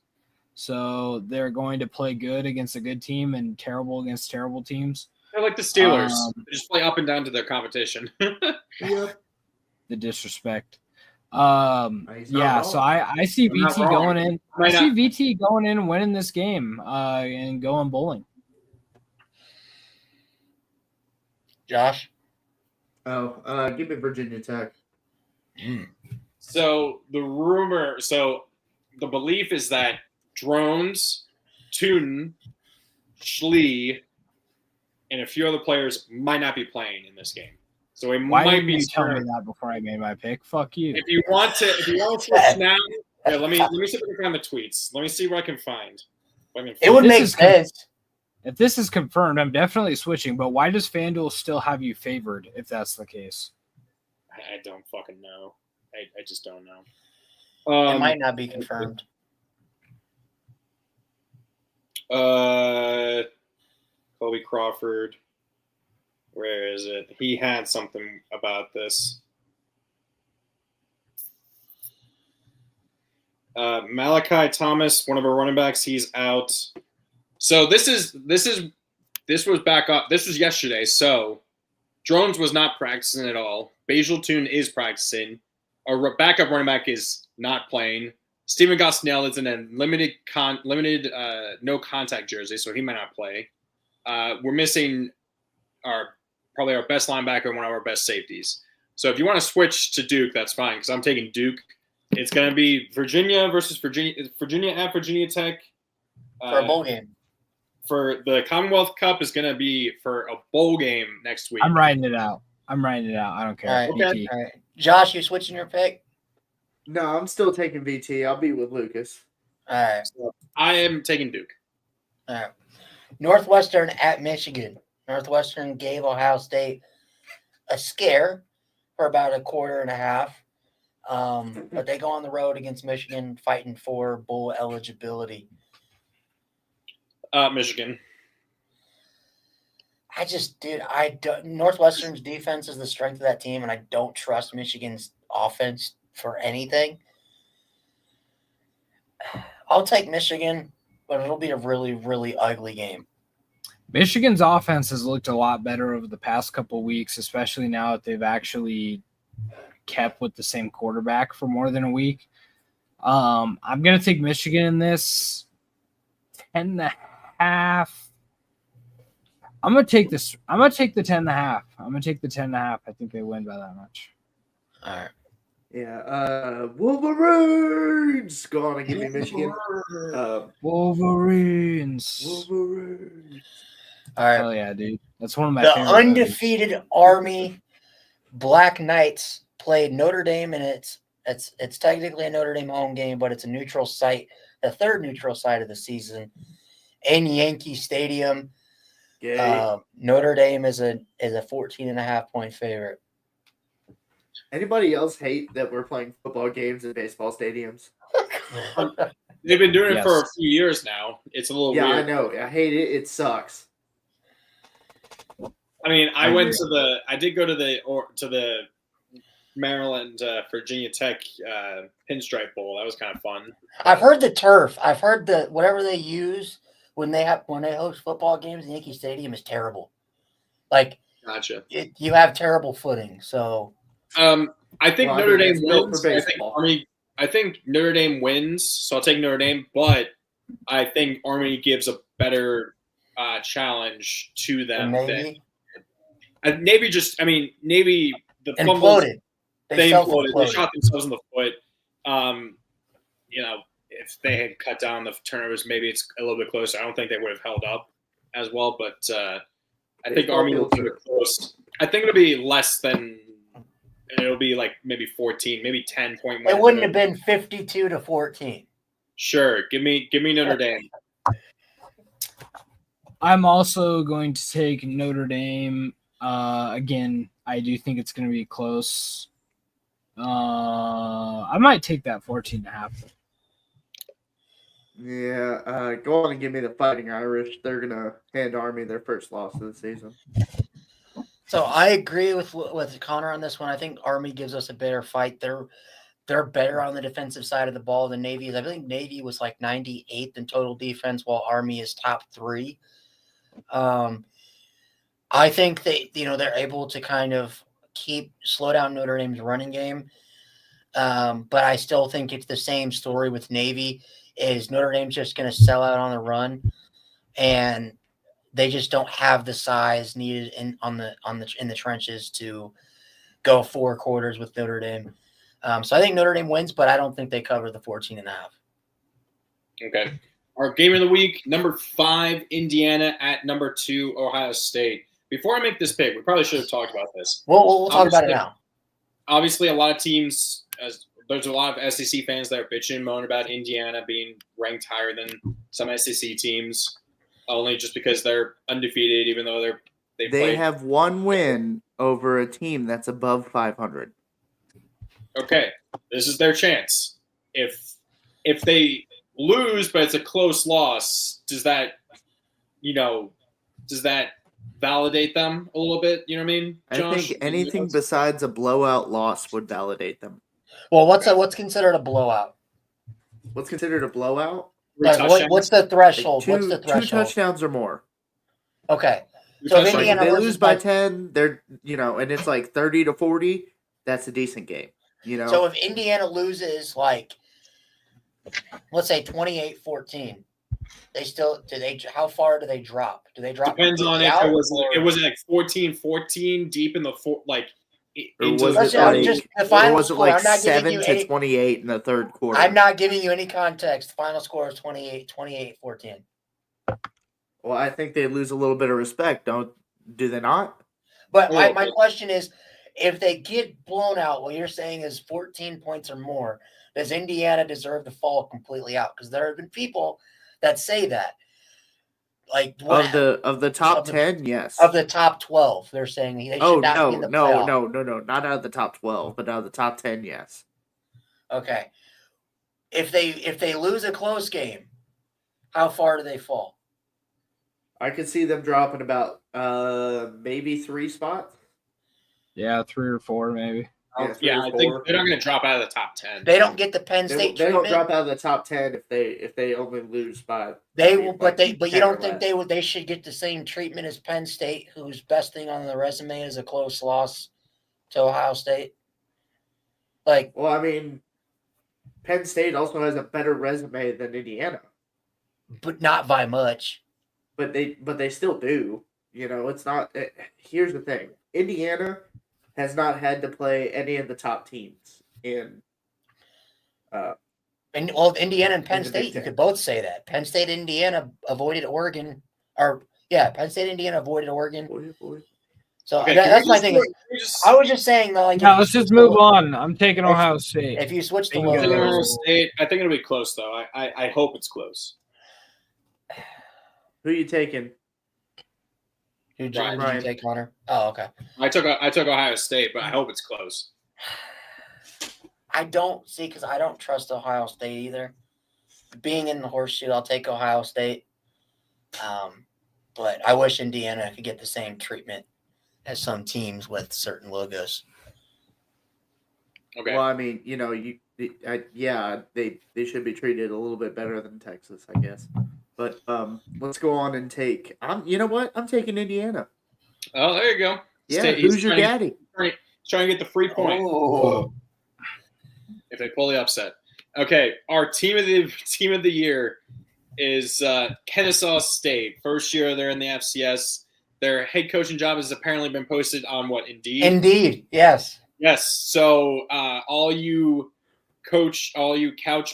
So they're going to play good against a good team and terrible against terrible teams. They're like the Steelers. They just play up and down to their competition. Yep. The disrespect. Yeah, so I see VT going in. I see VT going in and winning this game and going bowling. Josh? Oh, give me Virginia Tech. So the belief is that Drones, Tootin, Schlee, and a few other players might not be playing in this game. So we Why might didn't be you tell me that before I made my pick? Fuck you. If you want to switch now, yeah, let me see if I can find the tweets. Let me see what I can find. It would make sense. If this is confirmed, I'm definitely switching. But why does FanDuel still have you favored if that's the case? I don't fucking know. I just don't know. It might not be confirmed. Kobe Crawford. Where is it? He had something about this. Malachi Thomas, one of our running backs, he's out. So this was back up. This was yesterday. So Drones was not practicing at all. Basil Toon is practicing. Our backup running back is not playing. Steven Gosnell is in a limited no contact jersey, so he might not play. We're missing probably our best linebacker and one of our best safeties. So if you want to switch to Duke, that's fine because I'm taking Duke. It's going to be Virginia versus Virginia at Virginia Tech. For a bowl game. For the Commonwealth Cup is going to be for a bowl game next week. I'm writing it out. I don't care. All right. All right. Josh, you switching your pick? No, I'm still taking VT. I'll be with Lucas. All right. So I am taking Duke. All right. Northwestern at Michigan. Northwestern gave Ohio State a scare for about a quarter and a half. But they go on the road against Michigan fighting for bowl eligibility. Michigan. Northwestern's defense is the strength of that team, and I don't trust Michigan's offense for anything. I'll take Michigan, but it'll be a really, really ugly game. Michigan's offense has looked a lot better over the past couple of weeks, especially now that they've actually kept with the same quarterback for more than a week. I'm going to take Michigan in this 10.5. I'm going to take this. I'm going to take the 10.5. I'm going to take the 10.5. I think they win by that much. All right. Yeah. Wolverines. Go on and give me Michigan. Wolverines. All right. Hell yeah, dude. That's one of my favorite. The undefeated movies. Army Black Knights played Notre Dame, and it's technically a Notre Dame home game, but it's a neutral site, the third neutral site of the season in Yankee Stadium. Notre Dame is a 14.5-point favorite. Anybody else hate that we're playing football games in baseball stadiums? They've been doing it for a few years now. It's a little weird. Yeah, I know. I hate it. It sucks. I mean, I did go to the Maryland Virginia Tech Pinstripe Bowl. That was kind of fun. I've heard the turf. I've heard that whatever they use when they host football games in Yankee Stadium is terrible. Like, gotcha. You have terrible footing. So, I think Notre Dame wins. I think Notre Dame wins. So I'll take Notre Dame, but I think Army gives a better challenge to them. Maybe. Navy the imploded. They imploded. They shot themselves in the foot. If they had cut down the turnovers, maybe it's a little bit closer. I don't think they would have held up as well, but I think Army will keep it close. I think it'll be less than. It'll be like maybe 14, maybe 10-point win. It wouldn't have been 52-14. Sure, give me Notre Dame. I'm also going to take Notre Dame. Again, I do think it's going to be close. I might take that 14.5. Yeah, go on and give me the Fighting Irish. They're gonna hand Army their first loss of the season. So I agree with Connor on this one. I think Army gives us a better fight. They're better on the defensive side of the ball than Navy is. I think Navy was like 98th in total defense, while Army is top 3. I think they're able to kind of slow down Notre Dame's running game. But I still think it's the same story with Navy. Is Notre Dame's just going to sell out on the run, and they just don't have the size needed in the trenches to go 4 quarters with Notre Dame. So I think Notre Dame wins, but I don't think they cover the 14.5. Okay. Our game of the week, number 5, Indiana at number 2, Ohio State. Before I make this pick, we probably should have talked about this. We'll talk about it now. Obviously, a lot of teams, there's a lot of SEC fans that are bitching and moaning about Indiana being ranked higher than some SEC teams, only just because they're undefeated, even though they have 1 win over a team that's above 500. Okay, this is their chance. If they lose, but it's a close loss, does that validate them a little bit? You know what I mean, Josh? I think anything besides a blowout loss would validate them. Well, what's considered a blowout? What's considered a blowout? Like, what's the threshold? Like 2 touchdowns or more. Okay. So if Indiana they lose by 10, they're and it's like 30-40. That's a decent game. So if Indiana loses, like, let's say 28-14, how far do they drop? Do they drop? Depends on if it was like 14-14 deep in the was it like 7-28 in the third quarter? I'm not giving you any context. The final score is 28-14. Well, I think they lose a little bit of respect, do they not? But my question is, if they get blown out, what you're saying is 14 points or more, does Indiana deserve to fall completely out? Because there have been people that say that. Like of the top 10, yes. Of the top 12, they're saying they should not be in the playoff. No, not out of the top 12, but out of the top 10, yes. Okay. If they lose a close game, how far do they fall? I could see them dropping about maybe 3 spots. Yeah, 3 or 4 maybe. I think they're not going to drop out of the top 10. They don't get the Penn State They treatment. don't drop out of the top 10 if they only lose by. They will, but you don't think they should get the same treatment as Penn State, whose best thing on the resume is a close loss to Ohio State? Like, well, I mean, Penn State also has a better resume than Indiana, but not by much. But they still do. It's not. Here's the thing: Indiana has not had to play any of the top teams in. Indiana and Penn State, you could both say that. Penn State, Indiana avoided Oregon, Penn State, Indiana avoided Oregon. So that's my thing. I was just saying that, like, no, let's just move on. I'm taking Ohio State. If you switch to Ohio State, I think it'll be close though. I hope it's close. Who are you taking? Did you take Connor? Oh, okay. I took Ohio State, but I hope it's close. I don't see, because I don't trust Ohio State either. Being in the horseshoe, I'll take Ohio State. But I wish Indiana could get the same treatment as some teams with certain logos. Okay. Well, I mean, they should be treated a little bit better than Texas, I guess. But let's go on and take. You know what? I'm taking Indiana. Oh, there you go. Yeah, who's your daddy? Trying to get the free point. Oh. If they pull the upset. Okay, our team of the year is Kennesaw State. First year they're in the FCS. Their head coaching job has apparently been posted on what, Indeed? Indeed, yes. Yes. So all you couch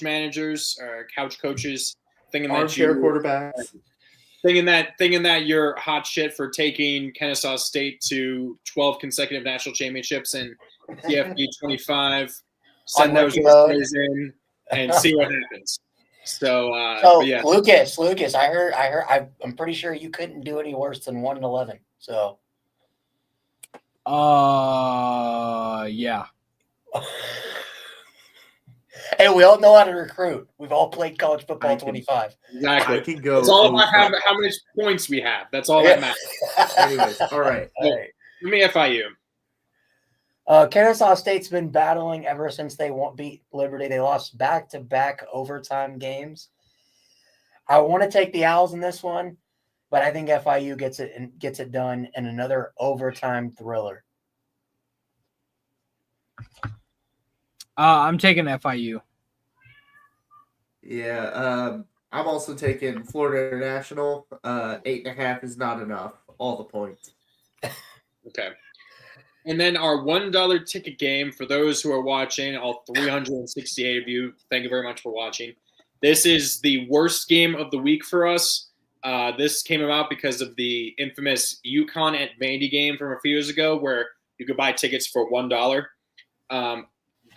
managers or couch coaches thinking quarterbacks. Thinking that you're hot shit for taking Kennesaw State to 12 consecutive national championships and TFB 25. Send those resumes in and see what happens. So yeah. Lucas, I'm pretty sure you couldn't do any worse than 1-11. So yeah. Hey, we all know how to recruit. We've all played college football 25. Exactly. I can go. It's all about how many points we have. That's all that matters. Anyways, all right. Give me FIU. Kennesaw State's been battling ever since they beat Liberty. They lost back-to-back overtime games. I want to take the Owls in this one, but I think FIU gets it done in another overtime thriller. I'm taking FIU. Yeah, I'm also taking Florida International. 8.5 is not enough. All the points. Okay. And then our $1 ticket game for those who are watching, all 368 of you, thank you very much for watching. This is the worst game of the week for us. This came about because of the infamous UConn at Vandy game from a few years ago where you could buy tickets for $1.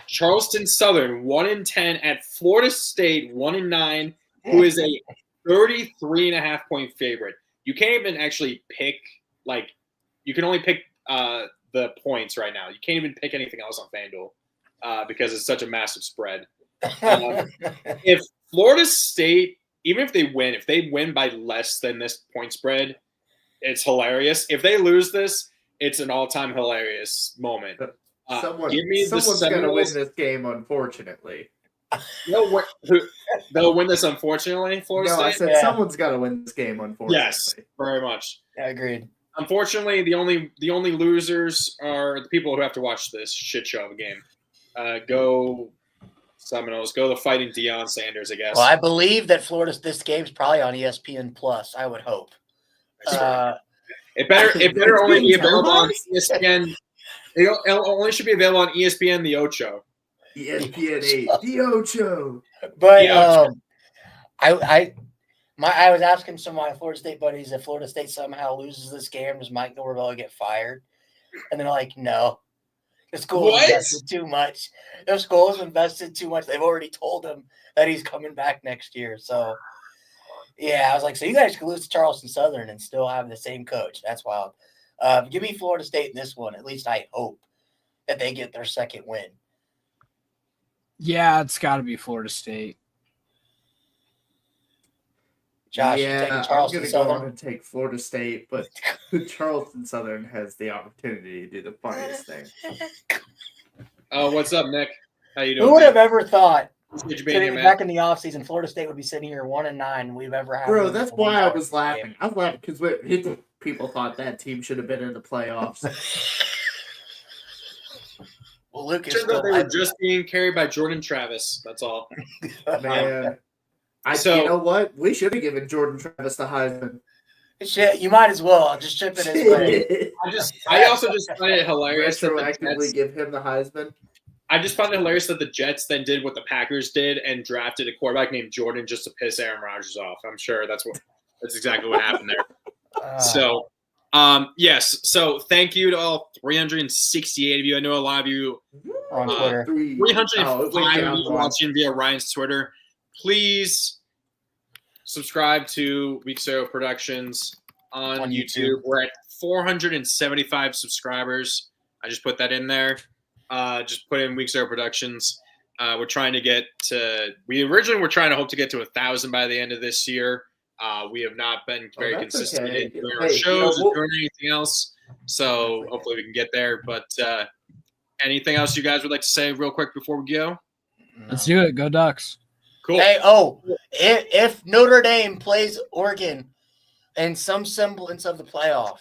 Charleston Southern 1-10 at Florida State 1-9, who is a 33.5 point favorite. You can't even actually pick you can only pick the points right now. You can't even pick anything else on FanDuel because it's such a massive spread. If Florida State, even if they win by less than this point spread, it's hilarious. If they lose this, it's an all-time hilarious moment. Someone's going to win this game, unfortunately. They'll win this, unfortunately, Florida State? I said someone's got to win this game, unfortunately. Yes, very much. Yeah, agreed. Unfortunately, the only losers are the people who have to watch this shit show of a game. Go Seminoles. Go the Fighting Deion Sanders, I guess. Well, I believe that this game's probably on ESPN Plus. I would hope. It better only be available on ESPN. It only should be available on ESPN the Ocho. ESPN 8, the Ocho. But I was asking some of my Florida State buddies if Florida State somehow loses this game, does Mike Norvell get fired? And they're like, no. The school invested too much. Their school has invested too much. They've already told him that he's coming back next year. So, yeah, I was like, so you guys could lose to Charleston Southern and still have the same coach. That's wild. Give me Florida State in this one. At least I hope that they get their second win. Yeah, it's got to be Florida State. Josh, yeah, I'm going to go on and take Florida State, but Charleston Southern has the opportunity to do the funniest thing. Oh, what's up, Nick? How you doing? Who would have ever thought back in the offseason, Florida State would be sitting here 1-9? We've ever had. Bro, that's why I was laughing. I was laughing because people thought that team should have been in the playoffs. Well, Lucas, they were just being carried by Jordan Travis. That's all. Man. You know what? We should have given Jordan Travis the Heisman. Shit, you might as well. I'll just chip it his way. I also just find it hilarious that retroactively give him the Heisman. I just find it hilarious that the Jets then did what the Packers did and drafted a quarterback named Jordan just to piss Aaron Rodgers off. I'm sure that's exactly what happened there. Yes. So thank you to all 368 of you. I know a lot of you on Twitter. 305 of you watching via Ryan's Twitter. Please subscribe to Week Zero Productions on YouTube. We're at 475 subscribers. I just put that in there. Just put in Week Zero Productions. We're trying to get to. We originally were trying to hope to get to 1,000 by the end of this year. We have not been very consistent in doing our shows or doing anything else. So hopefully we can get there. But anything else you guys would like to say real quick before we go? Let's do it. Go Ducks. Cool. Hey, if Notre Dame plays Oregon in some semblance of the playoff,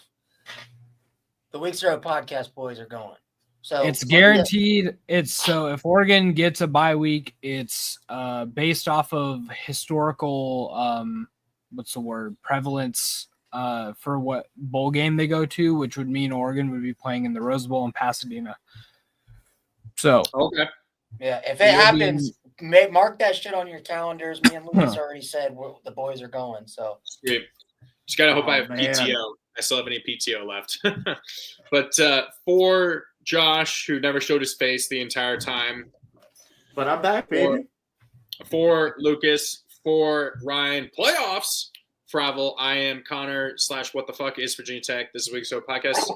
the Week Zero podcast boys are going. So it's guaranteed. If Oregon gets a bye week, it's based off of historical prevalence for what bowl game they go to, which would mean Oregon would be playing in the Rose Bowl in Pasadena. So okay. Yeah, if it happens, mark that shit on your calendars. Me and Lucas already said the boys are going. So sweet. Just gotta hope I have PTO. I still have any PTO left. But for Josh, who never showed his face the entire time, but I'm back, baby. For Lucas, for Ryan, playoffs. Fravel, I am Connor / What the fuck is Virginia Tech. This is Week So Podcast.